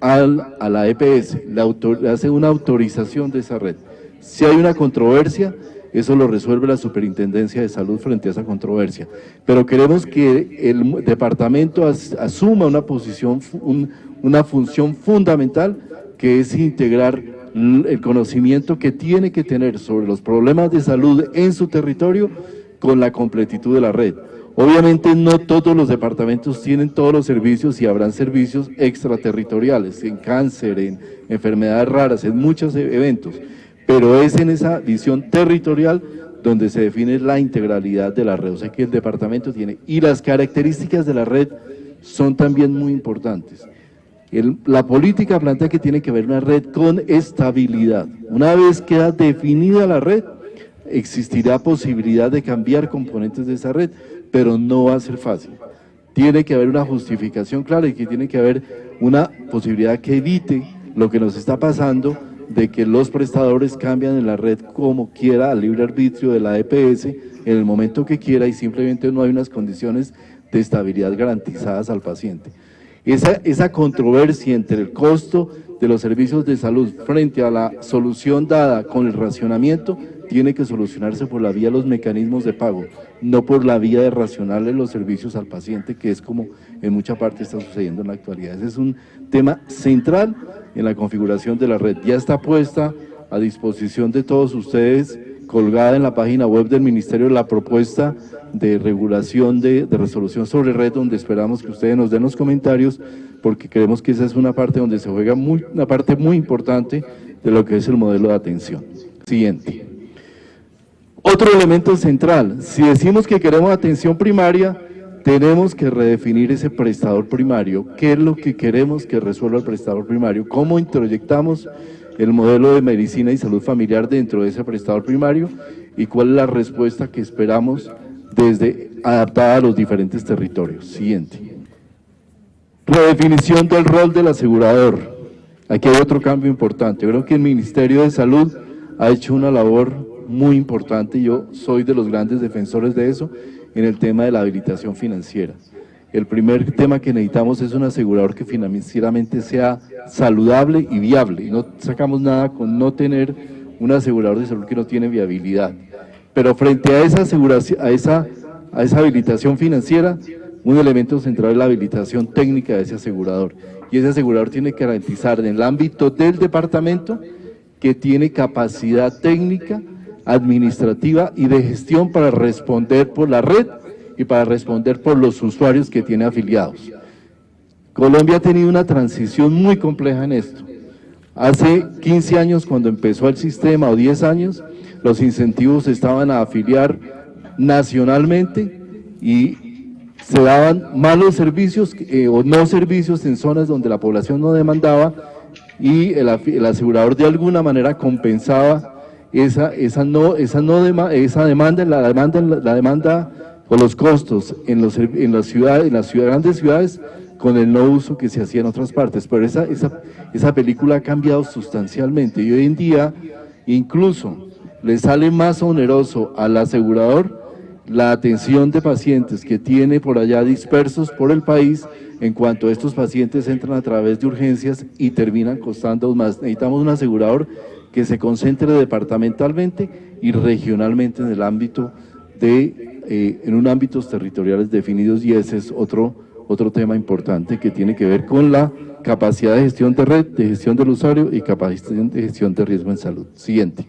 a la EPS, le hace una autorización de esa red. Si hay una controversia, eso lo resuelve la Superintendencia de Salud frente a esa controversia. Pero queremos que el departamento asuma una función fundamental, que es integrar el conocimiento que tiene que tener sobre los problemas de salud en su territorio con la completitud de la red. Obviamente no todos los departamentos tienen todos los servicios, y habrán servicios extraterritoriales, en cáncer, en enfermedades raras, en muchos eventos, pero es en esa visión territorial donde se define la integralidad de la red, o sea que el departamento tiene, y las características de la red son también muy importantes. La política plantea que tiene que haber una red con estabilidad. Una vez queda definida la red, existirá posibilidad de cambiar componentes de esa red, pero no va a ser fácil. Tiene que haber una justificación clara, y que tiene que haber una posibilidad que evite lo que nos está pasando, de que los prestadores cambian en la red como quiera, al libre arbitrio de la EPS, en el momento que quiera, y simplemente no hay unas condiciones de estabilidad garantizadas al paciente. Esa controversia entre el costo de los servicios de salud frente a la solución dada con el racionamiento tiene que solucionarse por la vía de los mecanismos de pago, no por la vía de racionarle los servicios al paciente, que es como en mucha parte está sucediendo en la actualidad. Ese es un tema central en la configuración de la red. Ya está puesta a disposición de todos ustedes, colgada en la página web del Ministerio, la propuesta de regulación de resolución sobre red, donde esperamos que ustedes nos den los comentarios, porque creemos que esa es una parte donde se juega una parte muy importante de lo que es el modelo de atención. Siguiente. Otro elemento central: si decimos que queremos atención primaria, tenemos que redefinir ese prestador primario. ¿Qué es lo que queremos que resuelva el prestador primario? ¿Cómo introyectamos el modelo de medicina y salud familiar dentro de ese prestador primario? ¿Y cuál es la respuesta que esperamos adaptada a los diferentes territorios? Siguiente. Redefinición del rol del asegurador. Aquí hay otro cambio importante. Creo que el Ministerio de Salud ha hecho una labor muy importante, y yo soy de los grandes defensores de eso, en el tema de la habilitación financiera. el primer tema que necesitamos es un asegurador que financieramente sea saludable y viable. Y no sacamos nada con no tener un asegurador de salud que no tiene viabilidad. Pero frente a esa aseguración, a esa habilitación financiera, un elemento central es la habilitación técnica de ese asegurador. Y ese asegurador tiene que garantizar en el ámbito del departamento que tiene capacidad técnica, administrativa y de gestión para responder por la red y para responder por los usuarios que tiene afiliados. Colombia ha tenido una transición muy compleja en esto. Hace 15 años, cuando empezó el sistema, o 10 años, los incentivos estaban a afiliar nacionalmente y se daban malos servicios o no servicios en zonas donde la población no demandaba, y el asegurador de alguna manera compensaba esa demanda o los costos en las grandes ciudades con el no uso que se hacía en otras partes. Pero esa película ha cambiado sustancialmente y hoy en día incluso le sale más oneroso al asegurador la atención de pacientes que tiene por allá dispersos por el país, en cuanto estos pacientes entran a través de urgencias y terminan costando más. Necesitamos un asegurador que se concentre departamentalmente y regionalmente en el ámbito en ámbitos territoriales definidos, y ese es otro tema importante que tiene que ver con la capacidad de gestión de red, de gestión del usuario y capacidad de gestión de riesgo en salud. Siguiente.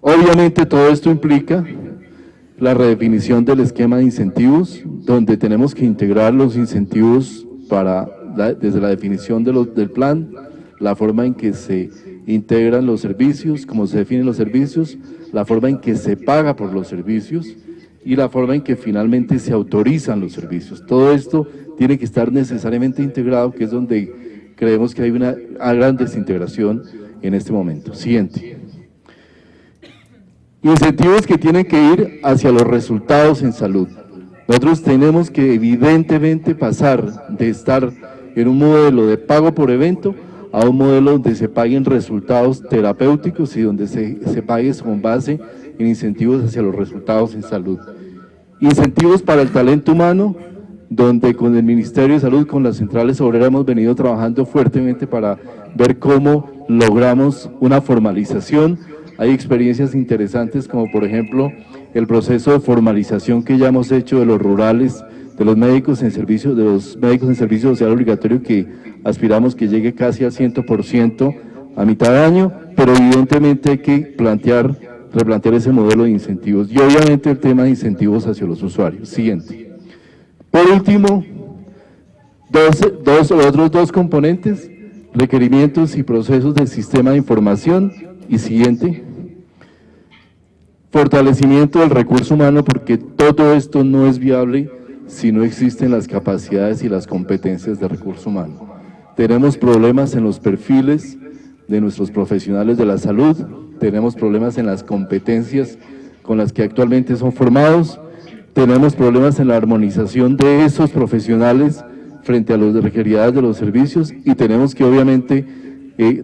Obviamente todo esto implica la redefinición del esquema de incentivos, donde tenemos que integrar los incentivos desde la definición del plan, la forma en que se integran los servicios, cómo se definen los servicios, la forma en que se paga por los servicios y la forma en que finalmente se autorizan los servicios. Todo esto tiene que estar necesariamente integrado, que es donde creemos que hay una gran desintegración en este momento. Siguiente. Incentivos que tienen que ir hacia los resultados en salud. Nosotros tenemos que evidentemente pasar de estar en un modelo de pago por evento a un modelo donde se paguen resultados terapéuticos y donde se pague con base en incentivos hacia los resultados en salud. Incentivos para el talento humano, donde con el Ministerio de Salud, con las centrales obreras, hemos venido trabajando fuertemente para ver cómo logramos una formalización. Hay experiencias interesantes como por ejemplo el proceso de formalización que ya hemos hecho de los rurales, de los médicos en servicio social obligatorio, que aspiramos que llegue casi al 100% a mitad de año, pero evidentemente hay que replantear ese modelo de incentivos y obviamente el tema de incentivos hacia los usuarios. Siguiente. Por último, otros dos componentes, requerimientos y procesos del sistema de información. Y siguiente, fortalecimiento del recurso humano, porque todo esto no es viable si no existen las capacidades y las competencias de recurso humano. Tenemos problemas en los perfiles de nuestros profesionales de la salud, tenemos problemas en las competencias con las que actualmente son formados, tenemos problemas en la armonización de esos profesionales frente a las requeridas de los servicios y tenemos que obviamente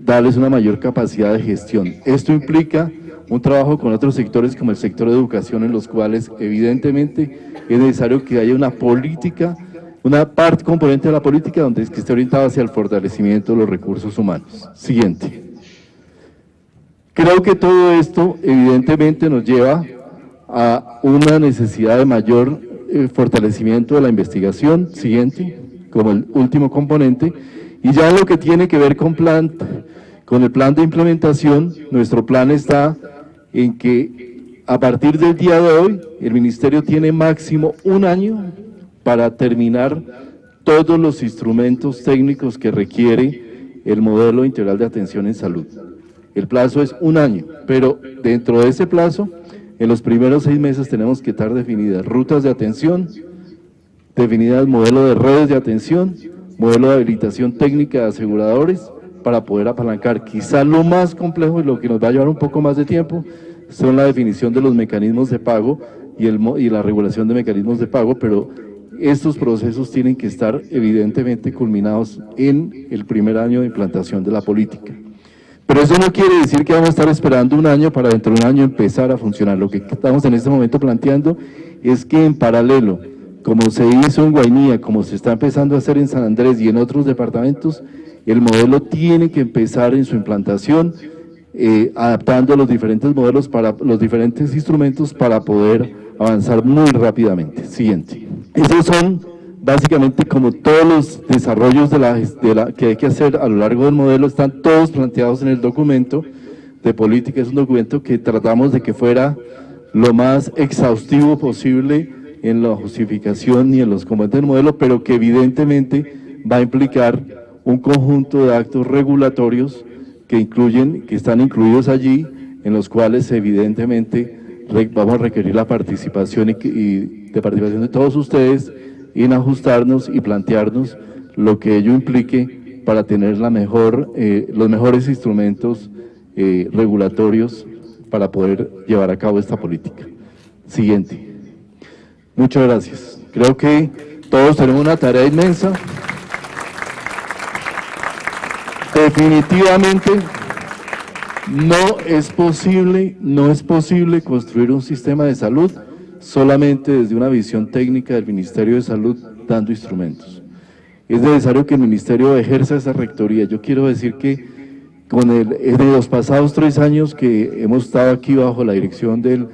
darles una mayor capacidad de gestión. Esto implica un trabajo con otros sectores como el sector de educación, en los cuales evidentemente es necesario que haya una política, una parte componente de la política donde es que esté orientada hacia el fortalecimiento de los recursos humanos. Siguiente. Creo que todo esto evidentemente nos lleva a una necesidad de mayor fortalecimiento de la investigación. Siguiente, como el último componente. Y ya en lo que tiene que ver con el plan de implementación, nuestro plan está en que a partir del día de hoy el Ministerio tiene máximo un año para terminar todos los instrumentos técnicos que requiere el modelo integral de atención en salud. El plazo es un año, pero dentro de ese plazo, en los primeros 6 meses tenemos que estar definidas rutas de atención, definidas modelo de redes de atención, modelo de habilitación técnica de aseguradores, para poder apalancar. Quizá lo más complejo y lo que nos va a llevar un poco más de tiempo son la definición de los mecanismos de pago y la regulación de mecanismos de pago, pero estos procesos tienen que estar evidentemente culminados en el primer año de implantación de la política. Pero eso no quiere decir que vamos a estar esperando un año para dentro de un año empezar a funcionar. Lo que estamos en este momento planteando es que en paralelo, como se hizo en Guainía, como se está empezando a hacer en San Andrés y en otros departamentos, el modelo tiene que empezar en su implantación, adaptando los diferentes modelos para los diferentes instrumentos para poder avanzar muy rápidamente. Siguiente. Esos son básicamente como todos los desarrollos que hay que hacer a lo largo del modelo, están todos planteados en el documento de política. Es un documento que tratamos de que fuera lo más exhaustivo posible en la justificación y en los componentes del modelo, pero que evidentemente va a implicar un conjunto de actos regulatorios que están incluidos allí, en los cuales evidentemente vamos a requerir la participación de participación de todos ustedes en ajustarnos y plantearnos lo que ello implique para tener los mejores instrumentos regulatorios para poder llevar a cabo esta política. Siguiente. Muchas gracias. Creo que todos tenemos una tarea inmensa. Definitivamente no es posible construir un sistema de salud solamente desde una visión técnica del Ministerio de Salud dando instrumentos. Es necesario que el Ministerio ejerza esa rectoría. Yo quiero decir que de los pasados 3 años que hemos estado aquí bajo la dirección del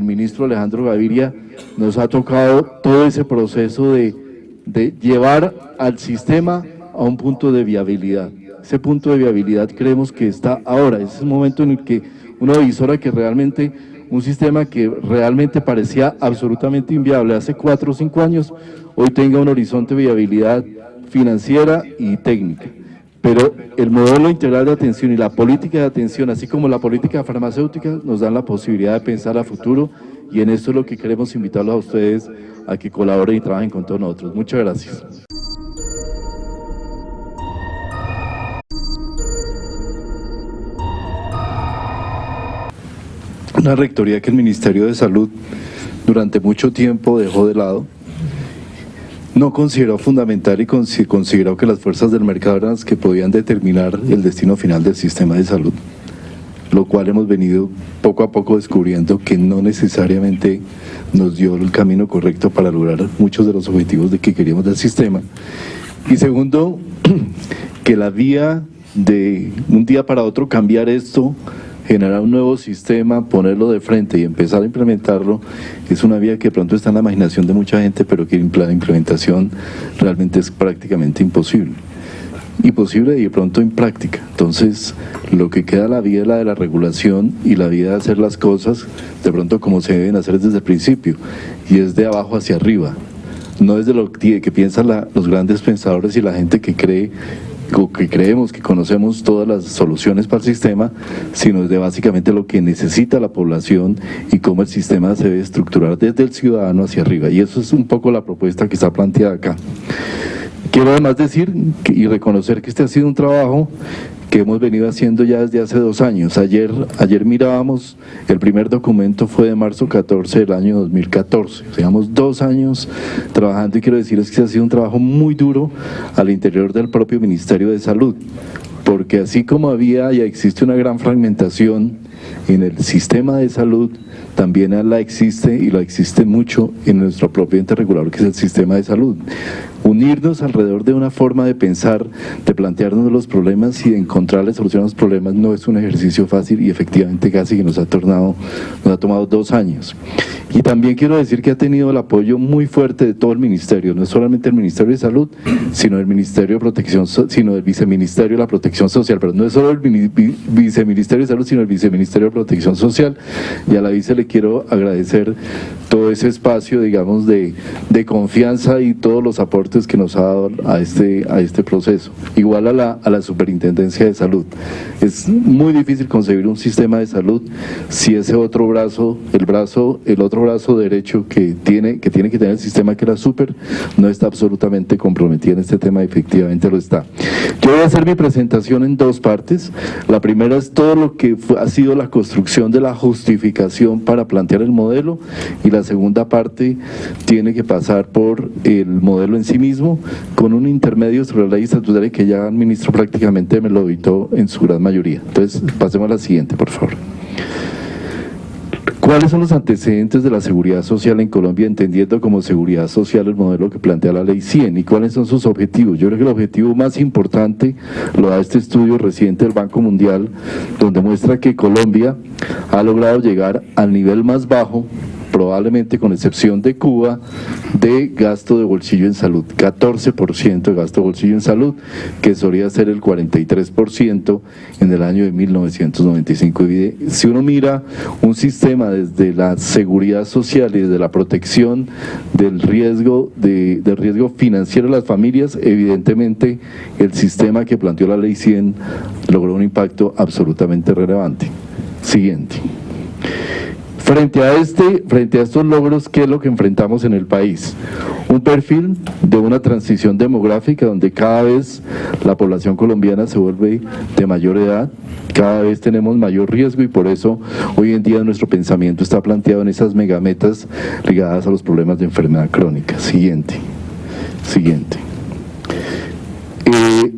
ministro Alejandro Gaviria, nos ha tocado todo ese proceso de llevar al sistema a un punto de viabilidad. Ese punto de viabilidad creemos que está ahora, es el momento en el que uno visora que realmente un sistema que realmente parecía absolutamente inviable hace 4 o 5 años, hoy tenga un horizonte de viabilidad financiera y técnica. Pero el modelo integral de atención y la política de atención, así como la política farmacéutica, nos dan la posibilidad de pensar a futuro, y en esto es lo que queremos invitarlos a ustedes a que colaboren y trabajen con todos nosotros. Muchas gracias. Una rectoría que el Ministerio de Salud durante mucho tiempo dejó de lado, no consideró fundamental y consideró que las fuerzas del mercado eran las que podían determinar el destino final del sistema de salud, lo cual hemos venido poco a poco descubriendo que no necesariamente nos dio el camino correcto para lograr muchos de los objetivos de que queríamos del sistema. Y segundo, que la vía de un día para otro cambiar esto, generar un nuevo sistema, ponerlo de frente y empezar a implementarlo, es una vía que de pronto está en la imaginación de mucha gente, pero que la implementación realmente es prácticamente imposible. Imposible y de pronto impráctica. Entonces, lo que queda la vía es la de la regulación y la vía de hacer las cosas de pronto como se deben hacer desde el principio, y es de abajo hacia arriba. No es de lo que piensan los grandes pensadores y la gente que cree o que creemos que conocemos todas las soluciones para el sistema, sino de básicamente lo que necesita la población y cómo el sistema se debe estructurar desde el ciudadano hacia arriba. Y eso es un poco la propuesta que está planteada acá. Quiero además decir y reconocer que este ha sido un trabajo que hemos venido haciendo ya desde hace 2 años. Ayer mirábamos, el primer documento fue de marzo 14 del año 2014. Llevamos 2 años trabajando y quiero decirles que ha sido un trabajo muy duro al interior del propio Ministerio de Salud, porque así como había y existe una gran fragmentación en el sistema de salud, también la existe y lo existe mucho en nuestro propio ente regulador, que es el sistema de salud. Unirnos alrededor de una forma de pensar, de plantearnos los problemas y de encontrarle solución a los problemas no es un ejercicio fácil, y efectivamente casi que nos ha tomado 2 años. Y también quiero decir que ha tenido el apoyo muy fuerte de todo el ministerio, no es solamente el Ministerio de Salud, sino el Ministerio de Protección, sino el Viceministerio de la Protección Social, pero no es solo el Viceministerio de Salud, sino el Viceministerio de Protección Social, y a la vice le quiero agradecer todo ese espacio, digamos, de confianza y todos los aportes que nos ha dado a este proceso. Igual a la Superintendencia de Salud. Es muy difícil concebir un sistema de salud si ese otro brazo, el otro brazo derecho que tiene que tener el sistema, que era Super, no está absolutamente comprometido en este tema. Efectivamente lo está. Yo voy a hacer mi presentación en 2 partes. La primera es todo lo que ha sido la construcción de la justificación para plantear el modelo, y la segunda parte tiene que pasar por el modelo en sí Asimismo, con un intermedio sobre la ley estatutaria que ya el ministro prácticamente me lo auditó en su gran mayoría. Entonces, pasemos a la siguiente, por favor. ¿Cuáles son los antecedentes de la seguridad social en Colombia, entendiendo como seguridad social el modelo que plantea la Ley 100? ¿Y cuáles son sus objetivos? Yo creo que el objetivo más importante lo da este estudio reciente del Banco Mundial, donde muestra que Colombia ha logrado llegar al nivel más bajo, probablemente con excepción de Cuba, de gasto de bolsillo en salud, 14% de gasto de bolsillo en salud, que solía ser el 43% en el año de 1995. Y si uno mira un sistema desde la seguridad social y desde la protección del riesgo financiero de las familias, evidentemente el sistema que planteó la Ley 100 logró un impacto absolutamente relevante. Siguiente. Frente a estos logros, ¿qué es lo que enfrentamos en el país? Un perfil de una transición demográfica donde cada vez la población colombiana se vuelve de mayor edad, cada vez tenemos mayor riesgo y por eso hoy en día nuestro pensamiento está planteado en esas megametas ligadas a los problemas de enfermedad crónica. Siguiente.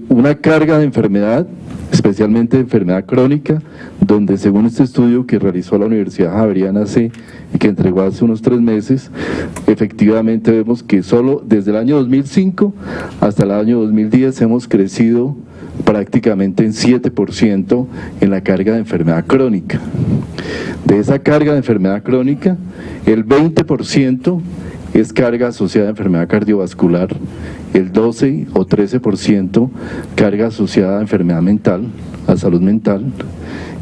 Una carga de enfermedad, especialmente de enfermedad crónica, donde según este estudio que realizó la Universidad Javeriana y que entregó hace unos 3 meses, efectivamente vemos que solo desde el año 2005 hasta el año 2010 hemos crecido prácticamente en 7% en la carga de enfermedad crónica. De esa carga de enfermedad crónica, el 20% es carga asociada a enfermedad cardiovascular, el 12 o 13% carga asociada a enfermedad mental, a salud mental,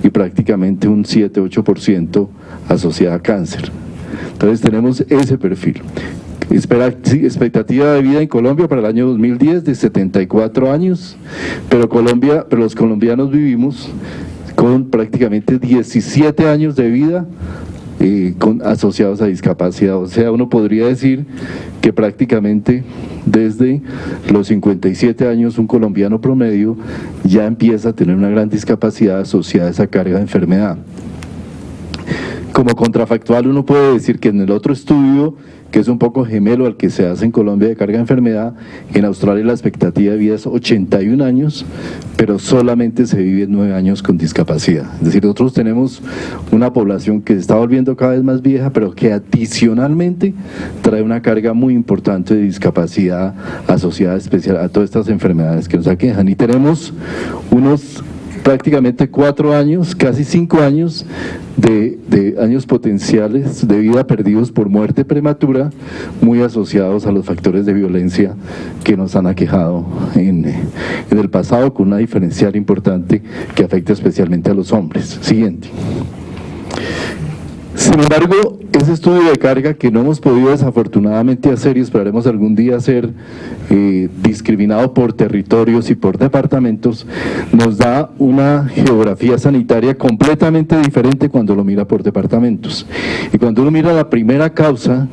y prácticamente un 7-8% asociada a cáncer. Entonces tenemos ese perfil. Expectativa de vida en Colombia para el año 2010 de 74 años, pero los colombianos vivimos con prácticamente 17 años de vida asociados a discapacidad. O sea, uno podría decir que prácticamente desde los 57 años un colombiano promedio ya empieza a tener una gran discapacidad asociada a esa carga de enfermedad. Como contrafactual uno puede decir que en el otro estudio, que es un poco gemelo al que se hace en Colombia de carga de enfermedad, en Australia la expectativa de vida es 81 años, pero solamente se vive 9 años con discapacidad. Es decir, nosotros tenemos una población que se está volviendo cada vez más vieja, pero que adicionalmente trae una carga muy importante de discapacidad asociada especial a todas estas enfermedades que nos aquejan. Y tenemos unos prácticamente 4 años, casi 5 años de años potenciales de vida perdidos por muerte prematura, muy asociados a los factores de violencia que nos han aquejado en el pasado, con una diferencial importante que afecta especialmente a los hombres. Siguiente. Sin embargo, ese estudio de carga que no hemos podido desafortunadamente hacer y esperaremos algún día hacer discriminado por territorios y por departamentos, nos da una geografía sanitaria completamente diferente cuando lo mira por departamentos. Y cuando uno mira la primera causa,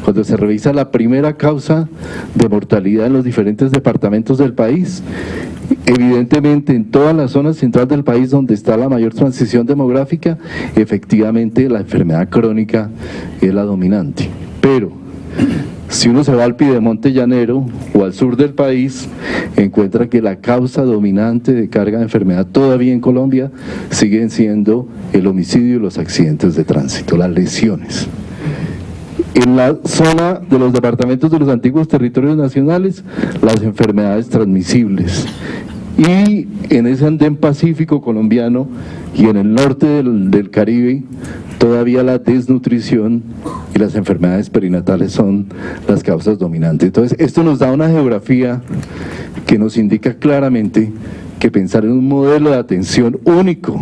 cuando se revisa la primera causa de mortalidad en los diferentes departamentos del país, evidentemente en toda la zona central del país donde está la mayor transición demográfica, efectivamente la enfermedad crónica es la dominante. Pero si uno se va al Piedemonte Llanero o al sur del país, encuentra que la causa dominante de carga de enfermedad todavía en Colombia siguen siendo el homicidio y los accidentes de tránsito, las lesiones. En la zona de los departamentos de los antiguos territorios nacionales, las enfermedades transmisibles. Y en ese andén pacífico colombiano y en el norte del Caribe, todavía la desnutrición y las enfermedades perinatales son las causas dominantes. Entonces, esto nos da una geografía que nos indica claramente que pensar en un modelo de atención único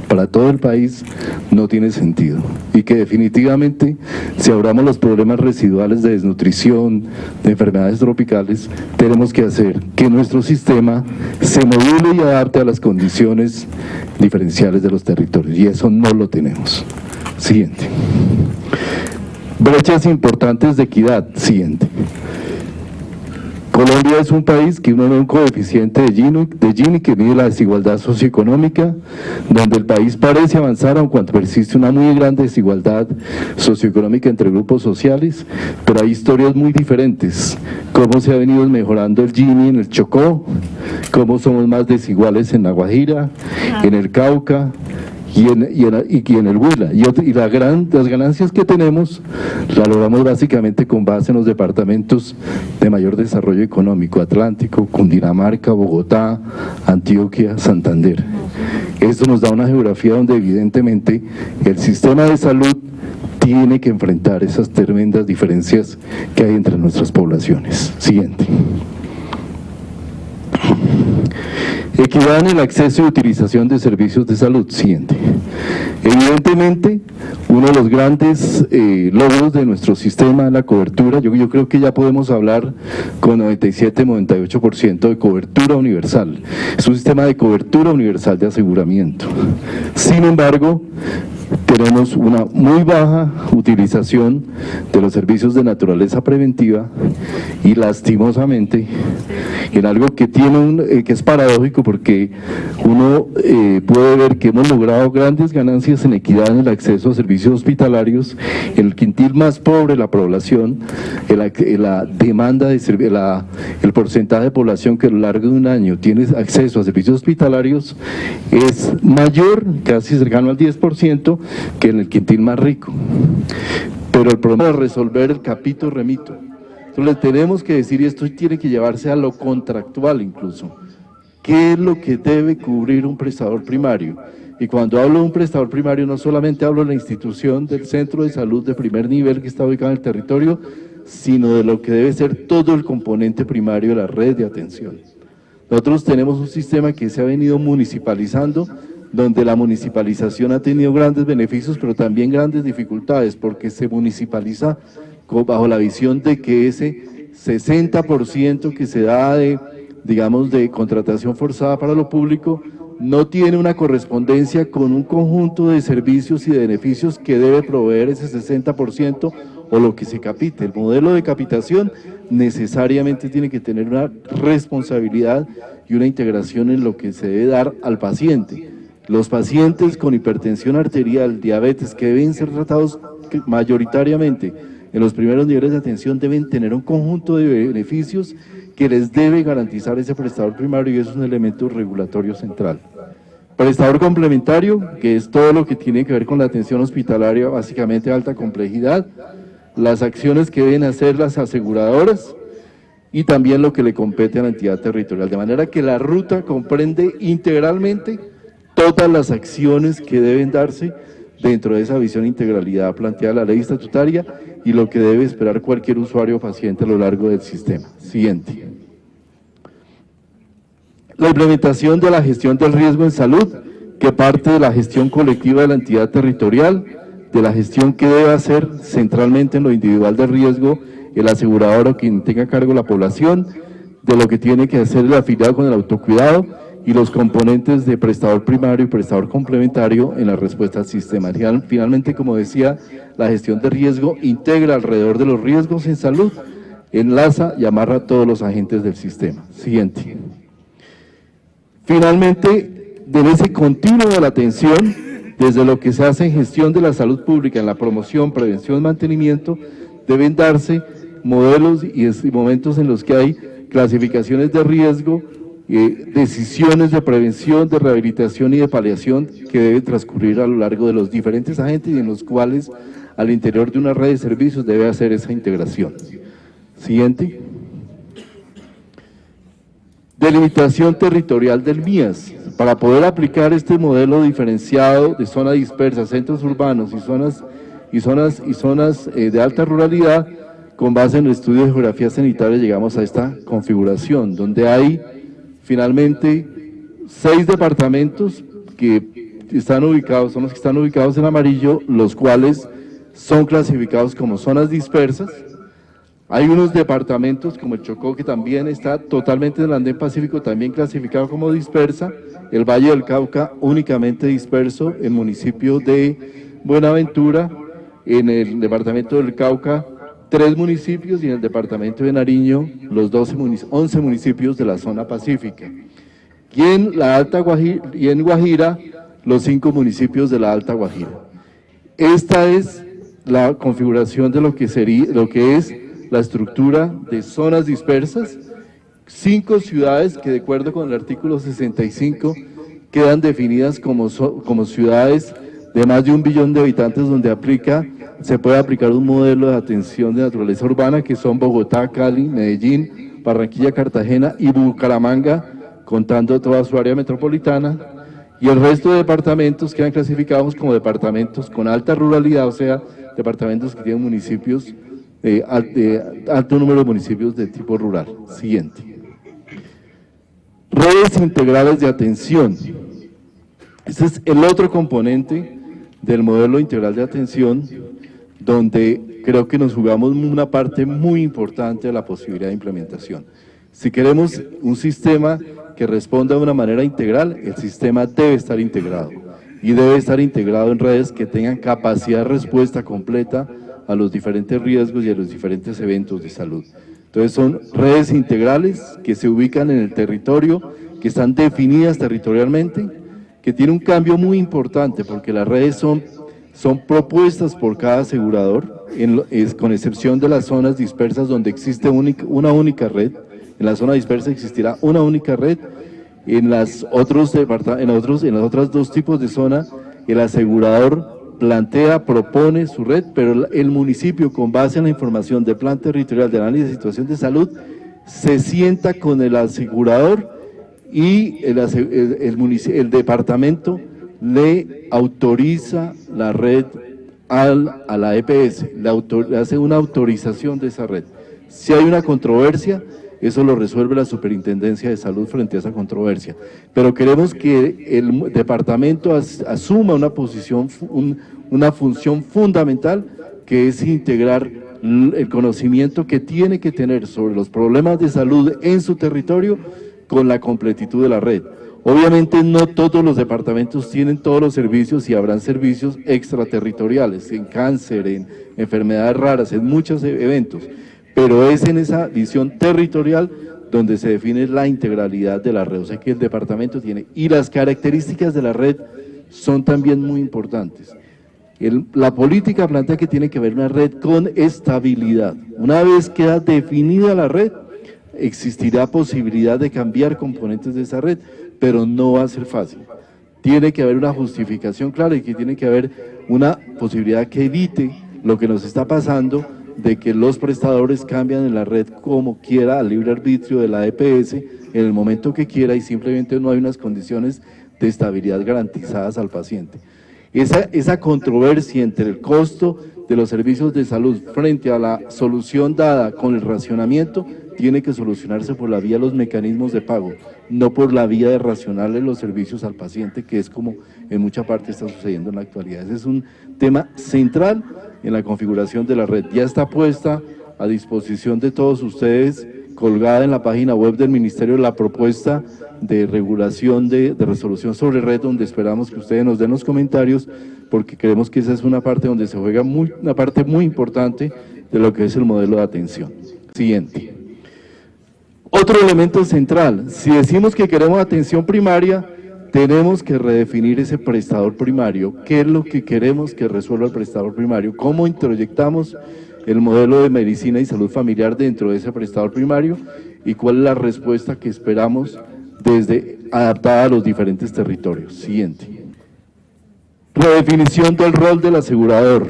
para todo el país no tiene sentido y que definitivamente si abordamos los problemas residuales de desnutrición, de enfermedades tropicales, tenemos que hacer que nuestro sistema se module y adapte a las condiciones diferenciales de los territorios y eso no lo tenemos. Siguiente. Brechas importantes de equidad. Siguiente. Colombia es un país que tiene un coeficiente de Gini que mide la desigualdad socioeconómica, donde el país parece avanzar aun cuando persiste una muy grande desigualdad socioeconómica entre grupos sociales, pero hay historias muy diferentes, cómo se ha venido mejorando el Gini en el Chocó, cómo somos más desiguales en La Guajira, en el Cauca, y en el Huila, y las ganancias que tenemos las logramos básicamente con base en los departamentos de mayor desarrollo económico: Atlántico, Cundinamarca, Bogotá, Antioquia, Santander. Esto nos da una geografía donde evidentemente el sistema de salud tiene que enfrentar esas tremendas diferencias que hay entre nuestras poblaciones. Siguiente. Equidad en el acceso y utilización de servicios de salud. Siguiente. Evidentemente, uno de los grandes logros de nuestro sistema es la cobertura. Yo creo que ya podemos hablar con 97-98% de cobertura universal. Es un sistema de cobertura universal de aseguramiento. Sin embargo, tenemos una muy baja utilización de los servicios de naturaleza preventiva y lastimosamente en algo que que es paradójico, porque uno puede ver que hemos logrado grandes ganancias en equidad en el acceso a servicios hospitalarios. En el quintil más pobre de la población, la demanda de el porcentaje de población que a lo largo de un año tiene acceso a servicios hospitalarios es mayor, casi cercano al 10%, que en el quintil más rico. Pero el problema es resolver el capítulo remito. Entonces le tenemos que decir, y esto tiene que llevarse a lo contractual incluso, ¿qué es lo que debe cubrir un prestador primario? Y cuando hablo de un prestador primario, no solamente hablo de la institución del centro de salud de primer nivel que está ubicado en el territorio, sino de lo que debe ser todo el componente primario de la red de atención. Nosotros tenemos un sistema que se ha venido municipalizando, donde la municipalización ha tenido grandes beneficios, pero también grandes dificultades, porque se municipaliza bajo la visión de que ese 60% que se da de contratación forzada para lo público, no tiene una correspondencia con un conjunto de servicios y de beneficios que debe proveer ese 60% o lo que se capite. El modelo de capitación necesariamente tiene que tener una responsabilidad y una integración en lo que se debe dar al paciente. Los pacientes con hipertensión arterial, diabetes, que deben ser tratados mayoritariamente en los primeros niveles de atención, deben tener un conjunto de beneficios que les debe garantizar ese prestador primario, y eso es un elemento regulatorio central. Prestador complementario, que es todo lo que tiene que ver con la atención hospitalaria, básicamente de alta complejidad, las acciones que deben hacer las aseguradoras y también lo que le compete a la entidad territorial, de manera que la ruta comprende integralmente todas las acciones que deben darse dentro de esa visión integralidad planteada en la ley estatutaria y lo que debe esperar cualquier usuario o paciente a lo largo del sistema. Siguiente. La implementación de la gestión del riesgo en salud, que parte de la gestión colectiva de la entidad territorial, de la gestión que debe hacer centralmente en lo individual de riesgo el asegurador o quien tenga a cargo la población, de lo que tiene que hacer el afiliado con el autocuidado y los componentes de prestador primario y prestador complementario en la respuesta al sistema. Finalmente, como decía, la gestión de riesgo integra alrededor de los riesgos en salud, enlaza y amarra a todos los agentes del sistema. Siguiente. Finalmente, de ese continuo de la atención, desde lo que se hace en gestión de la salud pública, en la promoción, prevención, mantenimiento, deben darse modelos y momentos en los que hay clasificaciones de riesgo, decisiones de prevención, de rehabilitación y de paliación que deben transcurrir a lo largo de los diferentes agentes y en los cuales al interior de una red de servicios debe hacer esa integración. Siguiente. Delimitación territorial del MIAS. Para poder aplicar este modelo diferenciado de zona dispersa, centros urbanos y zonas de alta ruralidad, con base en el estudio de geografía sanitaria llegamos a esta configuración, donde hay finalmente 6 departamentos que están ubicados, son los que están ubicados en amarillo, los cuales son clasificados como zonas dispersas. Hay unos departamentos como el Chocó, que también está totalmente en el Andén Pacífico, también clasificado como dispersa, el Valle del Cauca únicamente disperso, el municipio de Buenaventura, en el departamento del Cauca 3 municipios y en el departamento de Nariño los 11 municipios de la zona pacífica. Y en la Alta Guajira, y en Guajira los 5 municipios de la Alta Guajira. Esta es la configuración de lo que es la estructura de zonas dispersas, 5 ciudades que de acuerdo con el artículo 65 quedan definidas como ciudades de más de 1 billón de habitantes donde se puede aplicar un modelo de atención de naturaleza urbana que son Bogotá, Cali, Medellín, Barranquilla, Cartagena y Bucaramanga, contando toda su área metropolitana, y el resto de departamentos quedan clasificados como departamentos con alta ruralidad, o sea, departamentos que tienen municipios, alto número de municipios de tipo rural. Siguiente. Redes integrales de atención. Este es el otro componente del modelo integral de atención, donde creo que nos jugamos una parte muy importante de la posibilidad de implementación. Si queremos un sistema que responda de una manera integral, el sistema debe estar integrado, y debe estar integrado en redes que tengan capacidad de respuesta completa a los diferentes riesgos y a los diferentes eventos de salud. Entonces son redes integrales que se ubican en el territorio, que están definidas territorialmente, que tiene un cambio muy importante porque las redes son propuestas por cada asegurador, con excepción de las zonas dispersas donde existe una única red. En la zona dispersa existirá una única red. En las otras 2 tipos de zona, el asegurador propone su red, pero el municipio, con base en la información del plan territorial de análisis de situación de salud, se sienta con el asegurador y el departamento le autoriza la red a la EPS, le hace una autorización de esa red. Si hay una controversia, eso lo resuelve la Superintendencia de Salud frente a esa controversia. Pero queremos que el departamento asuma una función fundamental, que es integrar el conocimiento que tiene que tener sobre los problemas de salud en su territorio con la completitud de la red. Obviamente no todos los departamentos tienen todos los servicios y habrán servicios extraterritoriales, en cáncer, en enfermedades raras, en muchos eventos, pero es en esa visión territorial donde se define la integralidad de la red, o sea que el departamento tiene, y las características de la red son también muy importantes. La política plantea que tiene que haber una red con estabilidad. Una vez queda definida la red, existirá posibilidad de cambiar componentes de esa red, pero no va a ser fácil. Tiene que haber una justificación clara y que tiene que haber una posibilidad que evite lo que nos está pasando, de que los prestadores cambian en la red como quiera, al libre arbitrio de la EPS, en el momento que quiera, y simplemente no hay unas condiciones de estabilidad garantizadas al paciente. Esa controversia entre el costo de los servicios de salud frente a la solución dada con el racionamiento tiene que solucionarse por la vía de los mecanismos de pago, no por la vía de racionarle los servicios al paciente, que es como en mucha parte está sucediendo en la actualidad. Ese es un tema central en la configuración de la red. Ya está puesta a disposición de todos ustedes, colgada en la página web del Ministerio, la propuesta de regulación de resolución sobre red, donde esperamos que ustedes nos den los comentarios, porque creemos que esa es una parte donde se juega una parte muy importante de lo que es el modelo de atención. Siguiente. Otro elemento central, si decimos que queremos atención primaria, tenemos que redefinir ese prestador primario. ¿Qué es lo que queremos que resuelva el prestador primario? ¿Cómo introyectamos el modelo de medicina y salud familiar dentro de ese prestador primario? ¿Y cuál es la respuesta que esperamos adaptada a los diferentes territorios? Siguiente. Redefinición del rol del asegurador.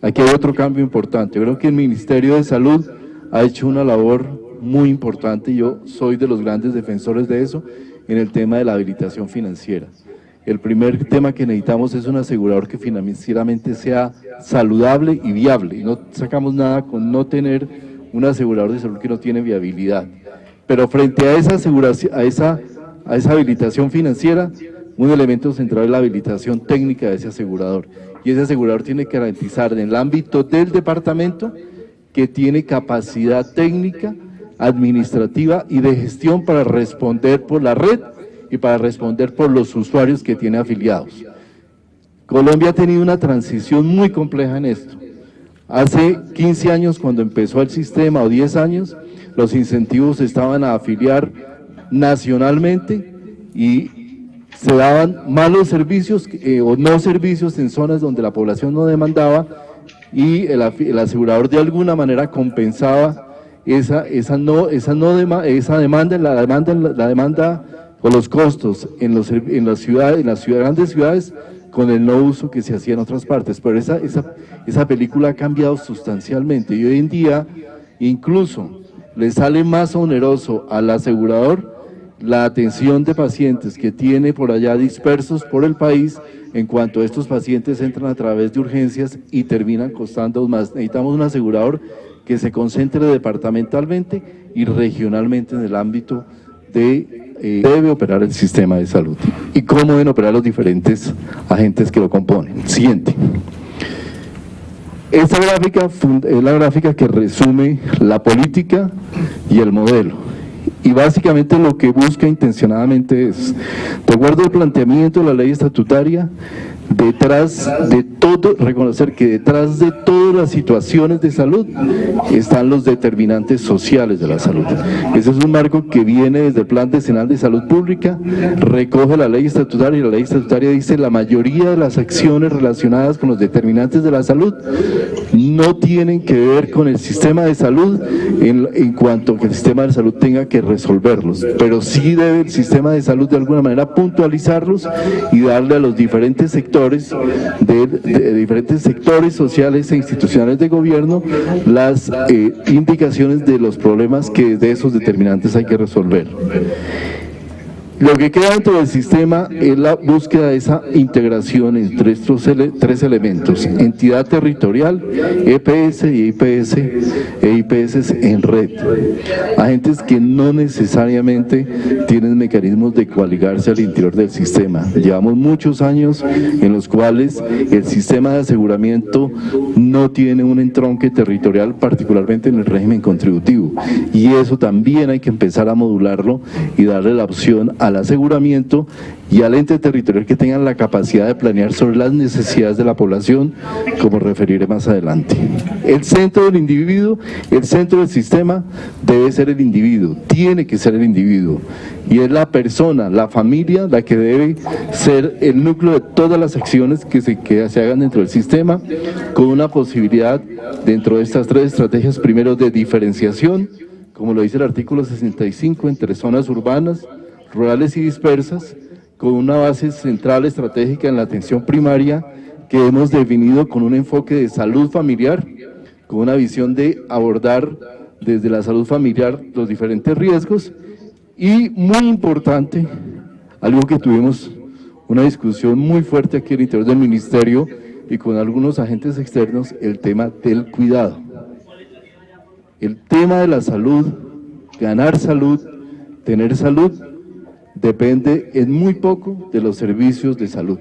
Aquí hay otro cambio importante. Creo que el Ministerio de Salud ha hecho una labor muy importante, y yo soy de los grandes defensores de eso, en el tema de la habilitación financiera. El primer tema que necesitamos es un asegurador que financieramente sea saludable y viable, y no sacamos nada con no tener un asegurador de salud que no tiene viabilidad. Pero frente a esa habilitación financiera, un elemento central es la habilitación técnica de ese asegurador, y ese asegurador tiene que garantizar en el ámbito del departamento que tiene capacidad técnica, administrativa y de gestión para responder por la red y para responder por los usuarios que tiene afiliados. Colombia ha tenido una transición muy compleja en esto. Hace 15 años, cuando empezó el sistema, o 10 años, los incentivos estaban a afiliar nacionalmente y se daban malos servicios o no servicios en zonas donde la población no demandaba, y el asegurador de alguna manera compensaba esa demanda o los costos en las grandes ciudades con el no uso que se hacía en otras partes. Pero esa película ha cambiado sustancialmente, y hoy en día incluso le sale más oneroso al asegurador la atención de pacientes que tiene por allá dispersos por el país, en cuanto estos pacientes entran a través de urgencias y terminan costando más. Necesitamos un asegurador que se concentre departamentalmente y regionalmente en el ámbito debe operar el sistema de salud y cómo deben operar los diferentes agentes que lo componen. Siguiente. Esta gráfica es la gráfica que resume la política y el modelo. Y básicamente lo que busca intencionadamente es, de acuerdo al planteamiento de la ley estatutaria, detrás de todo, reconocer que detrás de todas las situaciones de salud están los determinantes sociales de la salud. Ese es un marco que viene desde el Plan Decenal de Salud Pública, recoge la ley estatutaria, y la ley estatutaria dice: la mayoría de las acciones relacionadas con los determinantes de la salud no tienen que ver con el sistema de salud en cuanto a que el sistema de salud tenga que resolverlos, pero sí debe el sistema de salud de alguna manera puntualizarlos y darle a los diferentes sectores de diferentes sectores sociales e institucionales de gobierno las indicaciones de los problemas que de esos determinantes hay que resolver. Lo que queda dentro del sistema es la búsqueda de esa integración entre estos tres elementos: entidad territorial, EPS y IPS e IPS en red. Agentes que no necesariamente tienen mecanismos de coaligarse al interior del sistema. Llevamos muchos años en los cuales el sistema de aseguramiento no tiene un entronque territorial, particularmente en el régimen contributivo, y eso también hay que empezar a modularlo y darle la opción al aseguramiento y al ente territorial que tengan la capacidad de planear sobre las necesidades de la población, como referiré más adelante. El centro del individuo, el centro del sistema debe ser el individuo, tiene que ser el individuo, y es la persona, la familia, la que debe ser el núcleo de todas las acciones que se hagan dentro del sistema, con una posibilidad dentro de estas tres estrategias, primero de diferenciación, como lo dice el artículo 65, entre zonas urbanas, rurales y dispersas, con una base central estratégica en la atención primaria que hemos definido con un enfoque de salud familiar, con una visión de abordar desde la salud familiar los diferentes riesgos, y muy importante, algo que tuvimos una discusión muy fuerte aquí al interior del ministerio y con algunos agentes externos, el tema del cuidado. El tema de la salud, ganar salud, tener salud, depende en muy poco de los servicios de salud.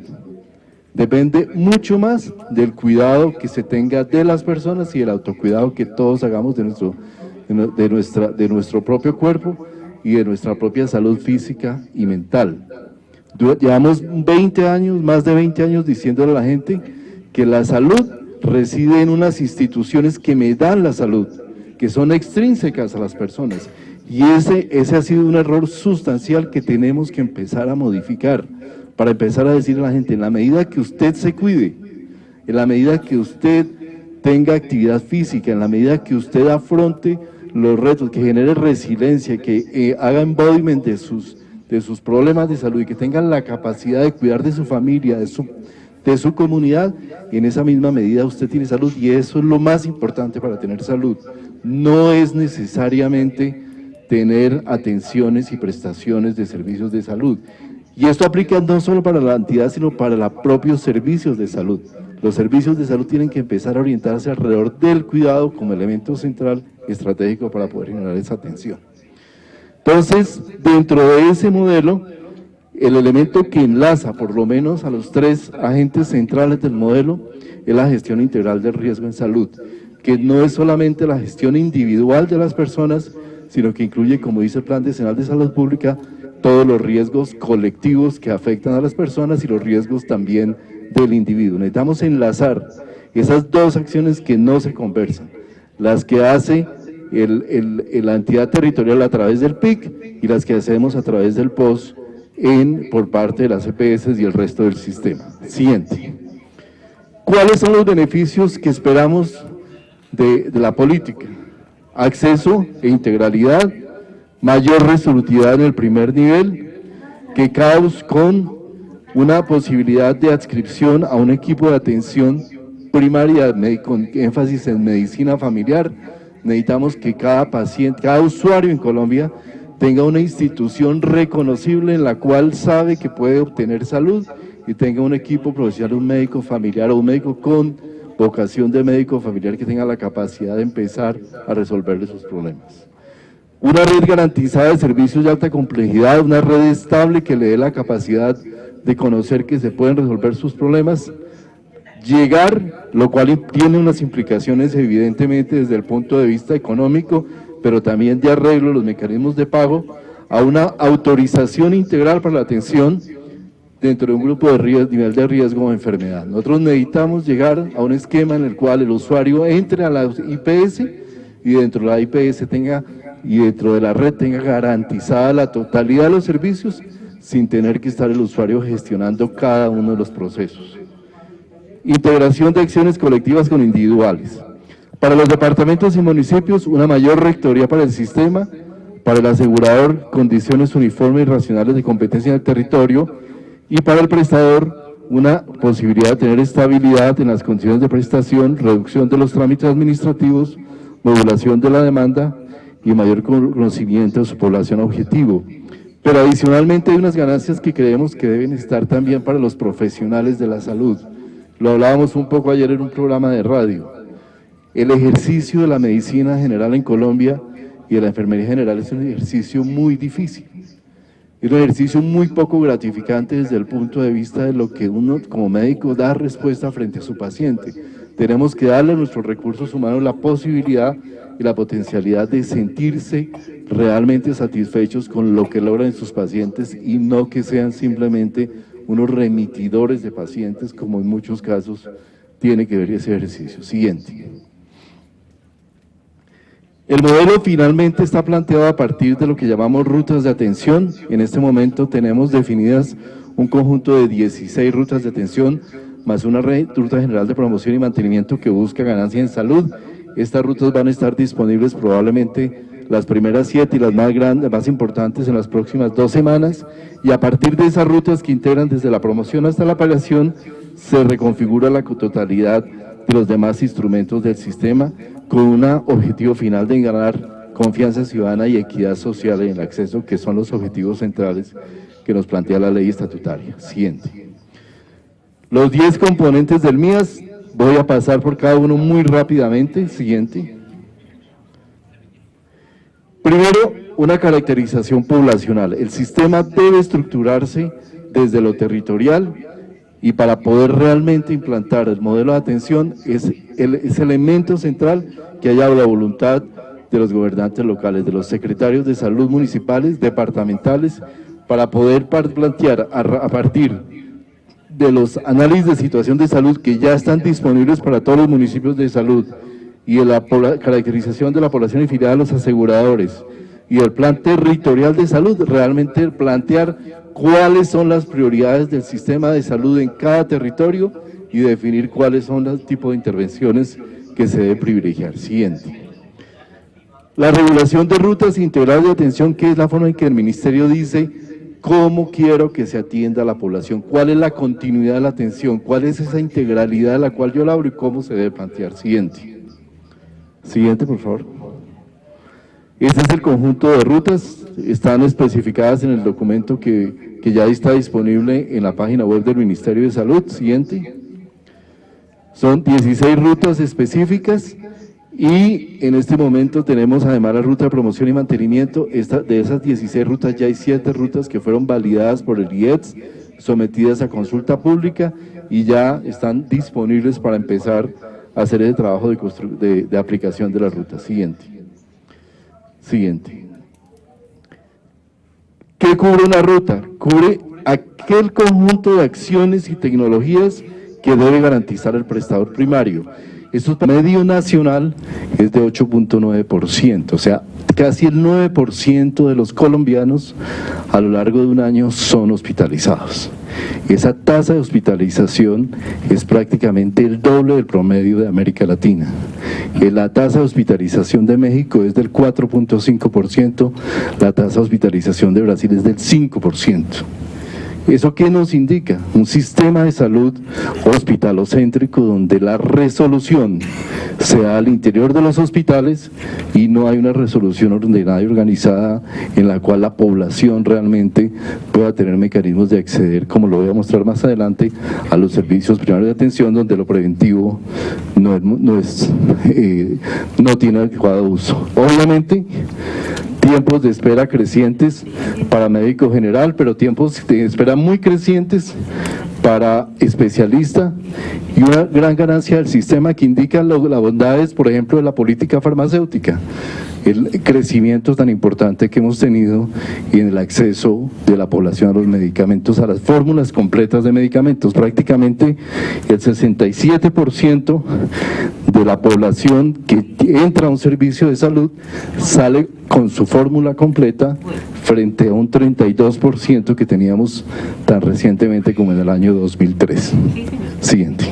Depende mucho más del cuidado que se tenga de las personas y el autocuidado que todos hagamos de nuestro propio cuerpo y de nuestra propia salud física y mental. Llevamos 20 años, más de 20 años diciéndole a la gente que la salud reside en unas instituciones que me dan la salud, que son extrínsecas a las personas. Y ese ha sido un error sustancial que tenemos que empezar a modificar, para empezar a decirle a la gente: en la medida que usted se cuide, en la medida que usted tenga actividad física, en la medida que usted afronte los retos, que genere resiliencia, que haga embodiment de sus problemas de salud y que tenga la capacidad de cuidar de su familia, de su comunidad, y en esa misma medida usted tiene salud, y eso es lo más importante para tener salud. No es necesariamente tener atenciones y prestaciones de servicios de salud. Y esto aplica no solo para la entidad, sino para los propios servicios de salud. Los servicios de salud tienen que empezar a orientarse alrededor del cuidado como elemento central y estratégico para poder generar esa atención. Entonces, dentro de ese modelo, el elemento que enlaza por lo menos a los tres agentes centrales del modelo es la gestión integral del riesgo en salud, que no es solamente la gestión individual de las personas, sino que incluye, como dice el Plan Decenal de Salud Pública, todos los riesgos colectivos que afectan a las personas y los riesgos también del individuo. Necesitamos enlazar Esas dos acciones que no se conversan, las que hace la entidad territorial a través del PIC y las que hacemos a través del POS por parte de las EPS y el resto del sistema. Siguiente. ¿Cuáles son los beneficios que esperamos de la política? Acceso e integralidad, mayor resolutividad en el primer nivel, que CAUS con una posibilidad de adscripción a un equipo de atención primaria con énfasis en medicina familiar. Necesitamos que cada paciente, cada usuario en Colombia tenga una institución reconocible en la cual sabe que puede obtener salud y tenga un equipo profesional, un médico familiar o un médico con vocación de médico familiar que tenga la capacidad de empezar a resolverle sus problemas. Una red garantizada de servicios de alta complejidad, una red estable que le dé la capacidad de conocer que se pueden resolver sus problemas, llegar, lo cual tiene unas implicaciones evidentemente desde el punto de vista económico, pero también de arreglo de los mecanismos de pago, a una autorización integral para la atención dentro de un grupo de nivel de riesgo o enfermedad. Nosotros necesitamos llegar a un esquema en el cual el usuario entre a la IPS y dentro de la IPS y dentro de la red tenga garantizada la totalidad de los servicios sin tener que estar el usuario gestionando cada uno de los procesos. Integración de acciones colectivas con individuales. Para los departamentos y municipios, una mayor rectoría para el sistema, para el asegurador, condiciones uniformes y racionales de competencia en el territorio, y para el prestador, una posibilidad de tener estabilidad en las condiciones de prestación, reducción de los trámites administrativos, modulación de la demanda y mayor conocimiento de su población objetivo. Pero adicionalmente hay unas ganancias que creemos que deben estar también para los profesionales de la salud. Lo hablábamos un poco ayer en un programa de radio. El ejercicio de la medicina general en Colombia y de la enfermería general es un ejercicio muy difícil. Es un ejercicio muy poco gratificante desde el punto de vista de lo que uno como médico da respuesta frente a su paciente. Tenemos que darle a nuestros recursos humanos la posibilidad y la potencialidad de sentirse realmente satisfechos con lo que logran sus pacientes y no que sean simplemente unos remitidores de pacientes, como en muchos casos tiene que ver ese ejercicio. Siguiente. El modelo finalmente está planteado a partir de lo que llamamos rutas de atención. En este momento tenemos definidas un conjunto de 16 rutas de atención, más una ruta general de promoción y mantenimiento que busca ganancia en salud. Estas rutas van a estar disponibles probablemente las primeras 7 y las más grandes, más importantes en las próximas 2 semanas, y a partir de esas rutas que integran desde la promoción hasta la paliación, se reconfigura la totalidad de los demás instrumentos del sistema, con un objetivo final de ganar confianza ciudadana y equidad social en el acceso, que son los objetivos centrales que nos plantea la ley estatutaria. Siguiente. Los 10 componentes del MIAS, voy a pasar por cada uno muy rápidamente. Siguiente. Primero, una caracterización poblacional. El sistema debe estructurarse desde lo territorial y para poder realmente implantar el modelo de atención es elemento central que haya la voluntad de los gobernantes locales, de los secretarios de salud municipales, departamentales, para poder plantear a partir de los análisis de situación de salud que ya están disponibles para todos los municipios de salud y de la caracterización de la población afiliada a los aseguradores y el plan territorial de salud, realmente plantear cuáles son las prioridades del sistema de salud en cada territorio y definir cuáles son los tipos de intervenciones que se debe privilegiar. Siguiente. La regulación de rutas integrales de atención, que es la forma en que el ministerio dice cómo quiero que se atienda a la población, cuál es la continuidad de la atención, cuál es esa integralidad de la cual yo la abro y cómo se debe plantear. Siguiente. Siguiente, por favor. Este es el conjunto de rutas, están especificadas en el documento que ya está disponible en la página web del Ministerio de Salud. Siguiente. Son 16 rutas específicas y en este momento tenemos además la ruta de promoción y mantenimiento. De esas 16 rutas ya hay 7 rutas que fueron validadas por el IETS, sometidas a consulta pública y ya están disponibles para empezar a hacer el trabajo de aplicación de las rutas. Siguiente. Siguiente. ¿Qué cubre una ruta? Cubre aquel conjunto de acciones y tecnologías que debe garantizar el prestador primario. Esto medio nacional es de 8.9%, o sea, casi el 9% de los colombianos a lo largo de un año son hospitalizados. Esa tasa de hospitalización es prácticamente el doble del promedio de América Latina. La tasa de hospitalización de México es del 4.5%, la tasa de hospitalización de Brasil es del 5%. ¿Eso qué nos indica? Un sistema de salud hospitalocéntrico donde la resolución se da al interior de los hospitales y no hay una resolución ordenada y organizada en la cual la población realmente pueda tener mecanismos de acceder, como lo voy a mostrar más adelante, a los servicios primarios de atención, donde lo preventivo no tiene adecuado uso. Obviamente, tiempos de espera crecientes para médico general, pero tiempos de espera muy crecientes para especialista, y una gran ganancia del sistema que indica las bondades, por ejemplo, de la política farmacéutica, el crecimiento tan importante que hemos tenido y en el acceso de la población a los medicamentos, a las fórmulas completas de medicamentos. Prácticamente el 67% de la población que entra a un servicio de salud sale con su fórmula completa, frente a un 32% que teníamos tan recientemente como en el año 2003. Siguiente.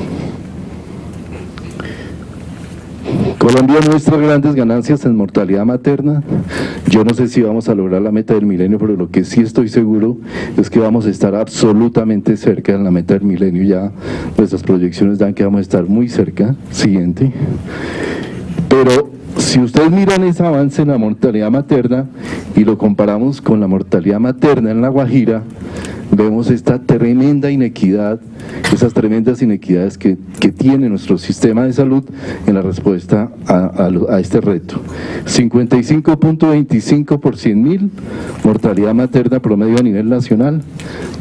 Colombia muestra grandes ganancias en mortalidad materna. Yo no sé si vamos a lograr la meta del milenio, pero lo que sí estoy seguro es que vamos a estar absolutamente cerca de la meta del milenio. Ya nuestras proyecciones dan que vamos a estar muy cerca. Siguiente. Pero si ustedes miran ese avance en la mortalidad materna y lo comparamos con la mortalidad materna en La Guajira, vemos esta tremenda inequidad, esas tremendas inequidades que tiene nuestro sistema de salud en la respuesta a este reto. 55.25 por 100.000, mortalidad materna promedio a nivel nacional,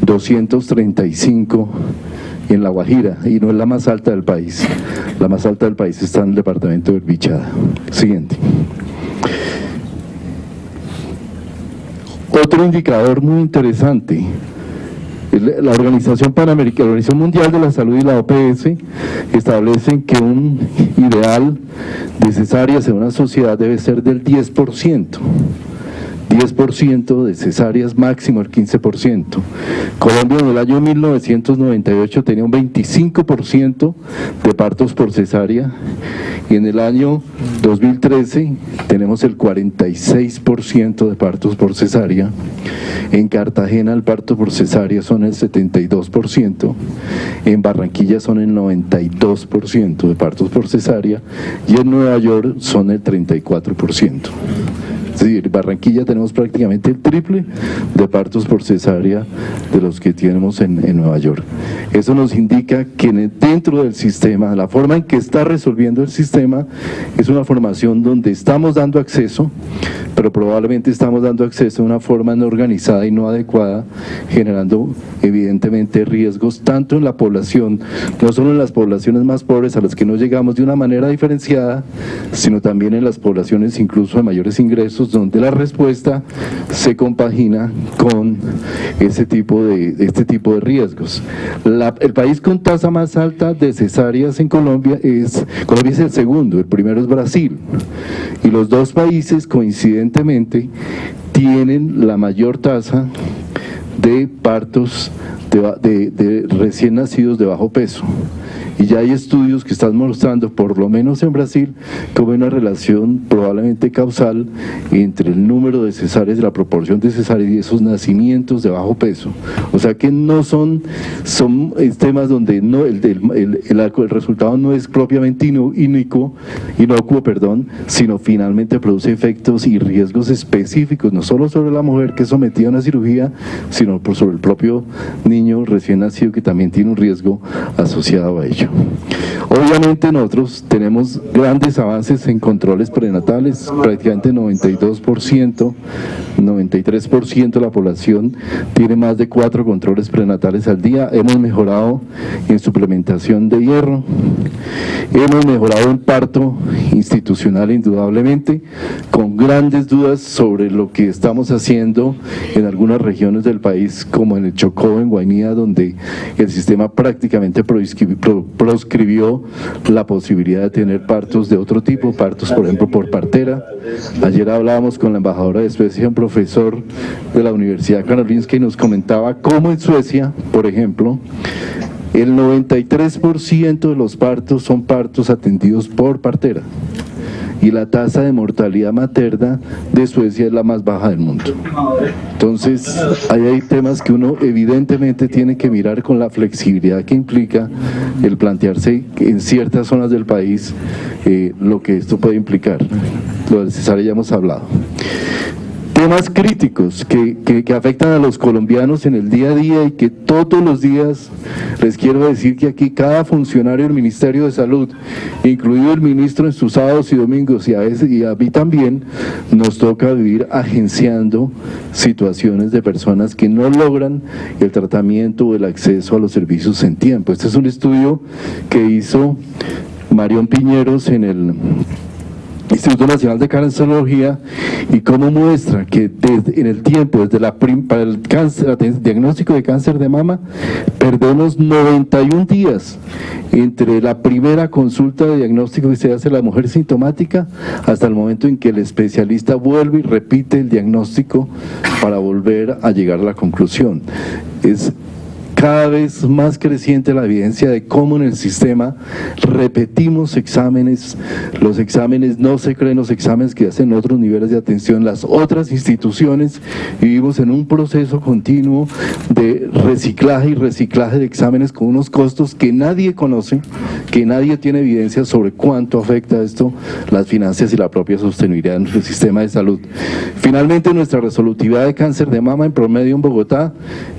235 en La Guajira, y no es la más alta del país. La más alta del país está en el departamento del Bichada. Siguiente. Otro indicador muy interesante. La Organización Panamericana, la Organización Mundial de la Salud y la OPS establecen que un ideal de cesáreas en una sociedad debe ser del 10%. 10% de cesáreas, máximo el 15%. Colombia en el año 1998 tenía un 25% de partos por cesárea, y en el año 2013 tenemos el 46% de partos por cesárea. En Cartagena el parto por cesárea son el 72%, en Barranquilla son el 92% de partos por cesárea, y en Nueva York son el 34%. Es decir, en Barranquilla tenemos prácticamente el triple de partos por cesárea de los que tenemos en Nueva York. Eso nos indica que dentro del sistema, la forma en que está resolviendo el sistema es una formación donde estamos dando acceso, pero probablemente estamos dando acceso de una forma no organizada y no adecuada, generando evidentemente riesgos tanto en la población, no solo en las poblaciones más pobres a las que no llegamos de una manera diferenciada, sino también en las poblaciones incluso de mayores ingresos, donde la respuesta se compagina con este tipo de riesgos. El país con tasa más alta de cesáreas en Colombia es el segundo, el primero es Brasil, y los dos países coincidentemente tienen la mayor tasa de partos de recién nacidos de bajo peso. Y ya hay estudios que están mostrando, por lo menos en Brasil, como una relación probablemente causal entre el número de cesáreas, la proporción de cesáreas y esos nacimientos de bajo peso. O sea que no son temas donde el resultado no es propiamente inocuo, sino finalmente produce efectos y riesgos específicos, no solo sobre la mujer que es sometida a una cirugía, sino sobre el propio niño recién nacido, que también tiene un riesgo asociado a ello. Obviamente nosotros tenemos grandes avances en controles prenatales, prácticamente 92%, 93% de la población tiene más de 4 controles prenatales al día. Hemos mejorado en suplementación de hierro, hemos mejorado en parto institucional indudablemente, con grandes dudas sobre lo que estamos haciendo en algunas regiones del país, como en el Chocó, en Guainía, donde el sistema prácticamente proscribió la posibilidad de tener partos de otro tipo, partos por ejemplo por partera. Ayer hablábamos con la embajadora de Suecia, un profesor de la Universidad Karolinska, y nos comentaba cómo en Suecia, por ejemplo, el 93% de los partos son partos atendidos por partera, y la tasa de mortalidad materna de Suecia es la más baja del mundo. Entonces, ahí hay temas que uno evidentemente tiene que mirar con la flexibilidad que implica el plantearse en ciertas zonas del país lo que esto puede implicar. Lo de cesárea ya hemos hablado. Temas críticos que afectan a los colombianos en el día a día y que todos los días, les quiero decir que aquí cada funcionario del Ministerio de Salud, incluido el ministro en sus sábados y domingos, y a veces y a mí también, nos toca vivir agenciando situaciones de personas que no logran el tratamiento o el acceso a los servicios en tiempo. Este es un estudio que hizo Marión Piñeros en el Instituto Nacional de Cancerología, y cómo muestra que en el tiempo, desde para el diagnóstico de cáncer de mama, perdemos 91 días entre la primera consulta de diagnóstico que se hace a la mujer sintomática hasta el momento en que el especialista vuelve y repite el diagnóstico para volver a llegar a la conclusión. Es cada vez más creciente la evidencia de cómo en el sistema repetimos exámenes, los exámenes no se creen los exámenes que hacen otros niveles de atención, las otras instituciones, y vivimos en un proceso continuo de reciclaje y reciclaje de exámenes con unos costos que nadie conoce, que nadie tiene evidencia sobre cuánto afecta esto las finanzas y la propia sostenibilidad de nuestro sistema de salud. Finalmente, nuestra resolutividad de cáncer de mama en promedio en Bogotá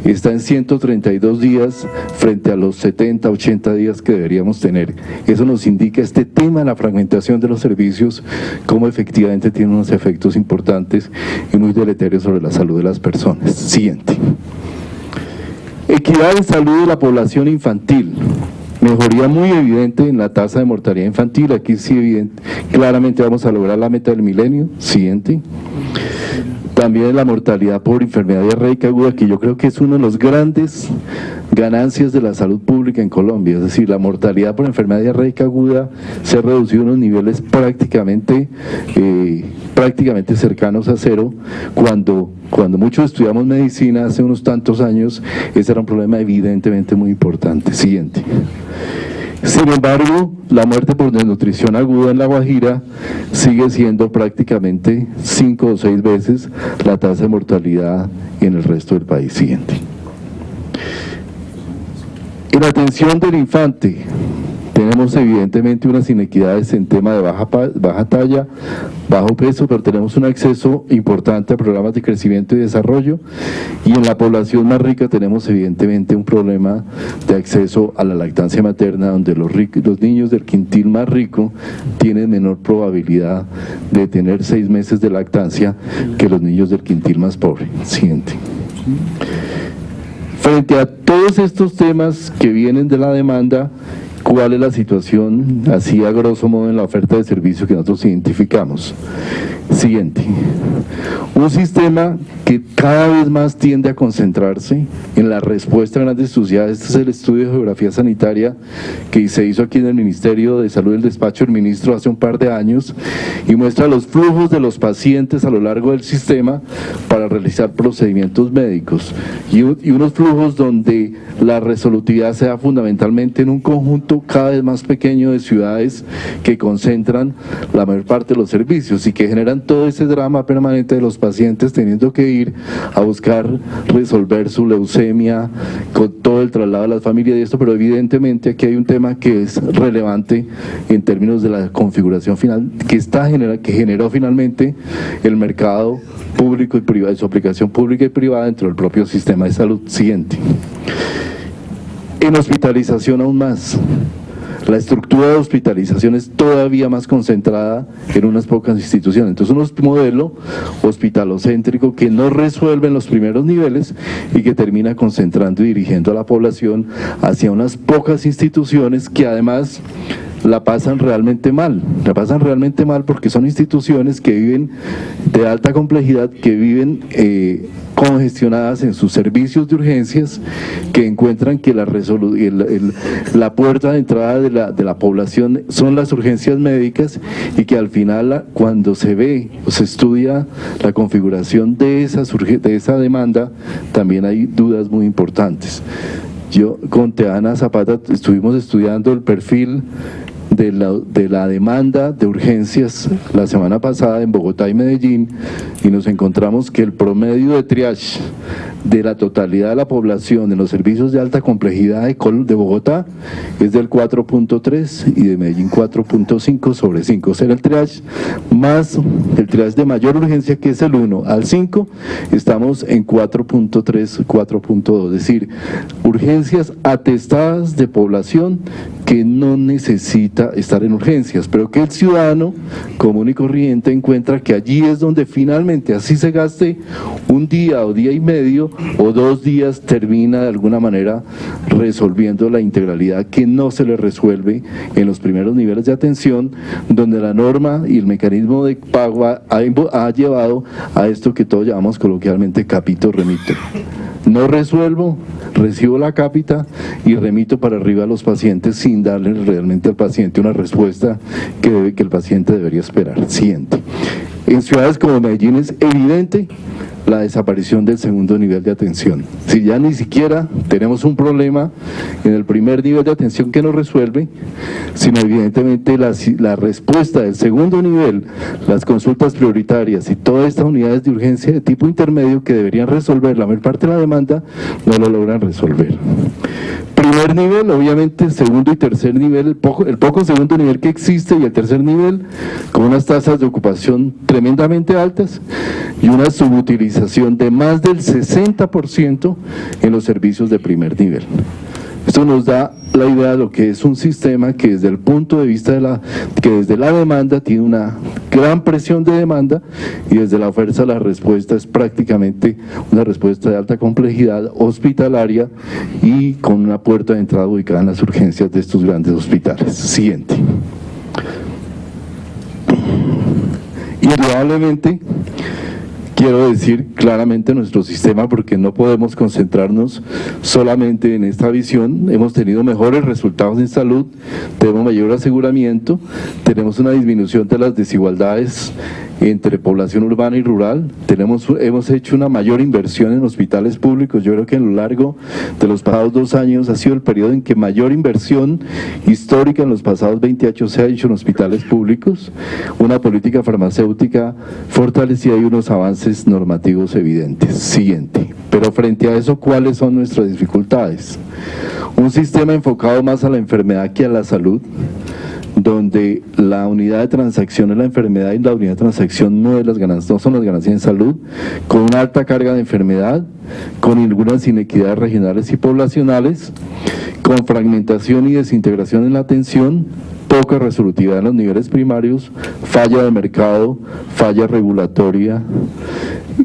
está en 132 días frente a los 70, 80 días que deberíamos tener. Eso nos indica este tema de la fragmentación de los servicios, cómo efectivamente tiene unos efectos importantes y muy deleterios sobre la salud de las personas. Siguiente. Equidad en salud de la población infantil. Mejoría muy evidente en la tasa de mortalidad infantil. Aquí sí, claramente vamos a lograr la meta del milenio. Siguiente. También la mortalidad por enfermedad diarreica aguda, que yo creo que es uno de los grandes ganancias de la salud pública en Colombia. Es decir, la mortalidad por enfermedad diarreica aguda se ha reducido a unos niveles prácticamente cercanos a cero, cuando muchos estudiamos medicina hace unos tantos años, ese era un problema evidentemente muy importante. Siguiente. Sin embargo, la muerte por desnutrición aguda en La Guajira sigue siendo prácticamente 5 o 6 veces la tasa de mortalidad en el resto del país. Siguiente. En la atención del infante, tenemos evidentemente unas inequidades en tema de baja talla, bajo peso, pero tenemos un acceso importante a programas de crecimiento y desarrollo, y en la población más rica tenemos evidentemente un problema de acceso a la lactancia materna, donde los niños del quintil más rico tienen menor probabilidad de tener 6 meses de lactancia que los niños del quintil más pobre. Siguiente. Frente a todos estos temas que vienen de la demanda, ¿cuál es la situación, así a grosso modo, en la oferta de servicio que nosotros identificamos? Siguiente. Un sistema que cada vez más tiende a concentrarse en la respuesta a grandes ciudades. Este es el estudio de geografía sanitaria que se hizo aquí en el Ministerio de Salud, del despacho del ministro, hace un par de años, y muestra los flujos de los pacientes a lo largo del sistema para realizar procedimientos médicos, y unos flujos donde la resolutividad se da fundamentalmente en un conjunto cada vez más pequeño de ciudades que concentran la mayor parte de los servicios y que generan todo ese drama permanente de los pacientes teniendo que ir a buscar resolver su leucemia con todo el traslado de las familias y esto, pero evidentemente aquí hay un tema que es relevante en términos de la configuración final que generó finalmente el mercado público y privado, su aplicación pública y privada dentro del propio sistema de salud. Siguiente. En hospitalización aún más. la estructura de hospitalización es todavía más concentrada en unas pocas instituciones. Entonces, un modelo hospitalocéntrico que no resuelve en los primeros niveles y que termina concentrando y dirigiendo a la población hacia unas pocas instituciones que además la pasan realmente mal porque son instituciones que viven de alta complejidad, que viven congestionadas en sus servicios de urgencias, que encuentran que la puerta de entrada de la población son las urgencias médicas y que al final cuando se ve o se estudia la configuración de esa demanda, también hay dudas muy importantes. Yo con Teana Zapata estuvimos estudiando el perfil de la demanda de urgencias la semana pasada en Bogotá y Medellín, y nos encontramos que el promedio de triage de la totalidad de la población en los servicios de alta complejidad de Bogotá es del 4.3 y de Medellín 4.5 sobre 5, o sea, el triage más el triage de mayor urgencia, que es el 1 al 5, estamos en 4.3, 4.2, es decir, urgencias atestadas de población que no necesita estar en urgencias, pero que el ciudadano común y corriente encuentra que allí es donde finalmente, así se gaste un día o día y medio o 2 días, termina de alguna manera resolviendo la integralidad que no se le resuelve en los primeros niveles de atención, donde la norma y el mecanismo de pago ha llevado a esto que todos llamamos coloquialmente capito remito. No resuelvo, recibo la cápita y remito para arriba a los pacientes sin darle realmente al paciente una respuesta que el paciente debería esperar. Siguiente. En ciudades como Medellín es evidente la desaparición del segundo nivel de atención. Si ya ni siquiera tenemos un problema en el primer nivel de atención que no resuelve, sino evidentemente la respuesta del segundo nivel, las consultas prioritarias y todas estas unidades de urgencia de tipo intermedio que deberían resolver la mayor parte de la demanda, no lo logran resolver. Primer nivel, obviamente, segundo y tercer nivel, el poco segundo nivel que existe y el tercer nivel, con unas tasas de ocupación tremendamente altas y una subutilización de más del 60% en los servicios de primer nivel. Esto nos da la idea de lo que es un sistema que desde el punto de vista desde la demanda tiene una gran presión de demanda y desde la oferta la respuesta es prácticamente una respuesta de alta complejidad hospitalaria y con una puerta de entrada ubicada en las urgencias de estos grandes hospitales. Siguiente. Indudablemente, quiero decir claramente nuestro sistema, porque no podemos concentrarnos solamente en esta visión. Hemos tenido mejores resultados en salud, tenemos mayor aseguramiento, tenemos una disminución de las desigualdades entre población urbana y rural, hemos hecho una mayor inversión en hospitales públicos. Yo creo que a lo largo de los pasados 2 años ha sido el periodo en que mayor inversión histórica en los pasados 20 años se ha hecho en hospitales públicos, una política farmacéutica fortalecida y unos avances normativos evidentes. Siguiente. Pero frente a eso, ¿cuáles son nuestras dificultades? Un sistema enfocado más a la enfermedad que a la salud, donde la unidad de transacción es la enfermedad y la unidad de transacción no son las ganancias en salud, con una alta carga de enfermedad, con algunas inequidades regionales y poblacionales, con fragmentación y desintegración en la atención, poca resolutividad en los niveles primarios, falla de mercado, falla regulatoria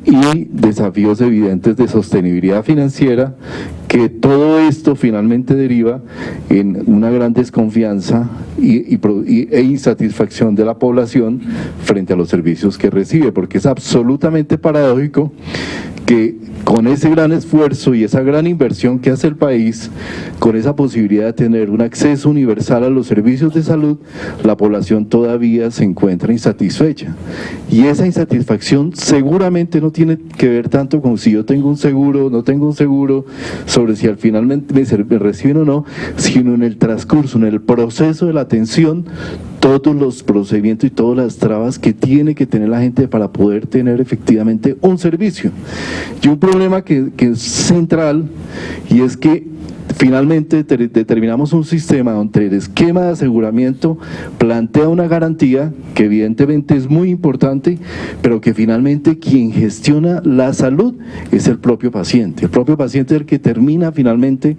y desafíos evidentes de sostenibilidad financiera, que todo esto finalmente deriva en una gran desconfianza e insatisfacción de la población frente a los servicios que recibe, porque es absolutamente paradójico que con ese gran esfuerzo y esa gran inversión que hace el país, con esa posibilidad de tener un acceso universal a los servicios de salud, la población todavía se encuentra insatisfecha. Y esa insatisfacción seguramente no tiene que ver tanto con si yo tengo un seguro o no tengo un seguro, sobre si al final me reciben o no, sino en el transcurso, en el proceso de la atención, todos los procedimientos y todas las trabas que tiene que tener la gente para poder tener efectivamente un servicio. Y un problema que es central, y es que finalmente determinamos un sistema donde el esquema de aseguramiento plantea una garantía que evidentemente es muy importante, pero que finalmente quien gestiona la salud es el propio paciente. El propio paciente es el que termina finalmente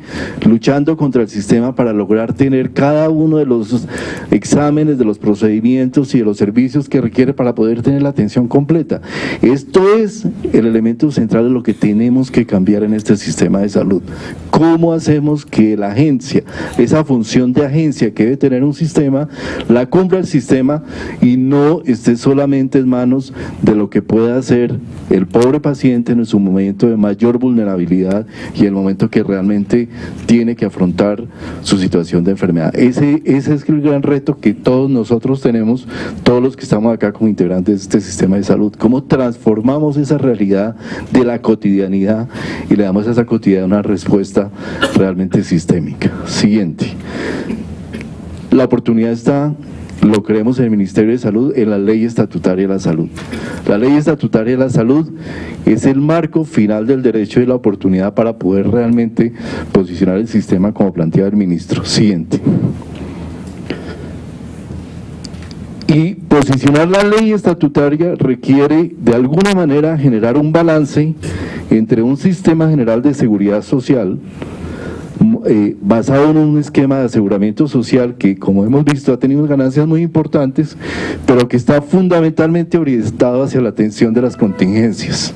luchando contra el sistema para lograr tener cada uno de los exámenes, de los procedimientos y de los servicios que requiere para poder tener la atención completa. Esto es el elemento central de lo que tenemos que cambiar en este sistema de salud. ¿Cómo hacemos que la agencia, esa función de agencia que debe tener un sistema, la cumpla el sistema y no esté solamente en manos de lo que pueda hacer el pobre paciente en su momento de mayor vulnerabilidad y el momento que realmente tiene que afrontar su situación de enfermedad? Ese es el gran reto que todos nosotros tenemos, todos los que estamos acá como integrantes de este sistema de salud. ¿Cómo transformamos esa realidad de la cotidianidad y le damos a esa cotidianidad una respuesta realmente sistémica? Siguiente. La oportunidad está, lo creemos en el Ministerio de Salud, en la Ley Estatutaria de la Salud. La Ley Estatutaria de la Salud es el marco final del derecho y la oportunidad para poder realmente posicionar el sistema como plantea el ministro. Siguiente. Y posicionar la ley estatutaria requiere de alguna manera generar un balance entre un sistema general de seguridad social basado en un esquema de aseguramiento social que, como hemos visto, ha tenido ganancias muy importantes, pero que está fundamentalmente orientado hacia la atención de las contingencias,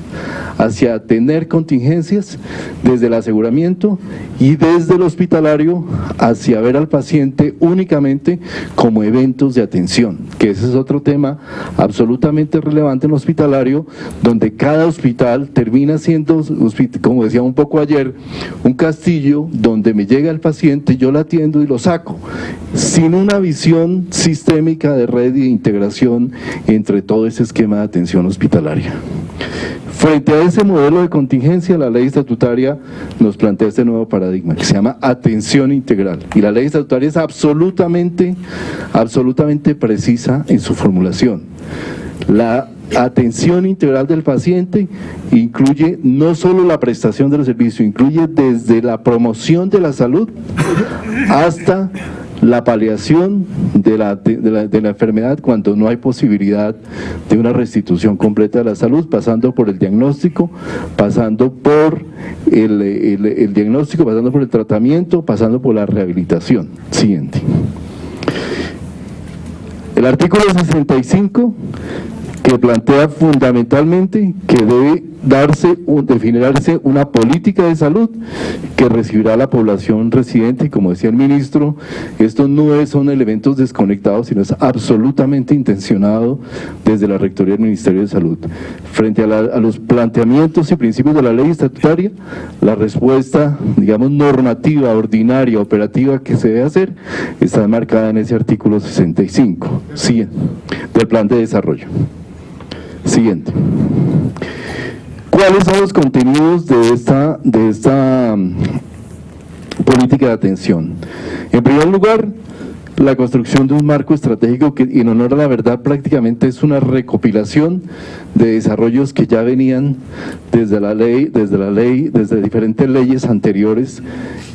hacia atender contingencias desde el aseguramiento y desde el hospitalario hacia ver al paciente únicamente como eventos de atención, que ese es otro tema absolutamente relevante en el hospitalario, donde cada hospital termina siendo, como decía un poco ayer, un castillo donde me llega el paciente, yo lo atiendo y lo saco, sin una visión sistémica de red y de integración entre todo ese esquema de atención hospitalaria. Frente a ese modelo de contingencia, la ley estatutaria nos plantea este nuevo paradigma que se llama atención integral, y la ley estatutaria es absolutamente precisa en su formulación. La atención integral del paciente incluye no solo la prestación de los servicios, incluye desde la promoción de la salud hasta la paliación de la enfermedad cuando no hay posibilidad de una restitución completa de la salud, pasando por el diagnóstico, pasando por el diagnóstico, pasando por el tratamiento, pasando por la rehabilitación. Siguiente. El artículo 65, que plantea fundamentalmente que debe definirse una política de salud que recibirá la población residente, y como decía el ministro, esto no son elementos desconectados, sino es absolutamente intencionado desde la Rectoría del Ministerio de Salud. Frente a los planteamientos y principios de la ley estatutaria, la respuesta, digamos, normativa, ordinaria, operativa que se debe hacer, está enmarcada en ese artículo 65, sí, del plan de desarrollo. Siguiente. ¿Cuáles son los contenidos de esta política de atención? En primer lugar, la construcción de un marco estratégico que, en honor a la verdad, prácticamente es una recopilación de desarrollos que ya venían desde diferentes leyes anteriores,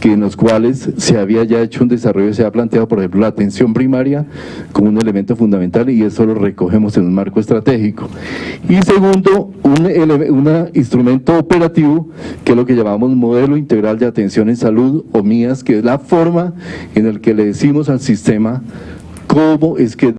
en los cuales se había ya hecho un desarrollo, se ha planteado, por ejemplo, la atención primaria como un elemento fundamental, y eso lo recogemos en un marco estratégico. Y segundo, un instrumento operativo, que es lo que llamamos modelo integral de atención en salud, o MIAS, que es la forma en la que le decimos al sistema cómo es que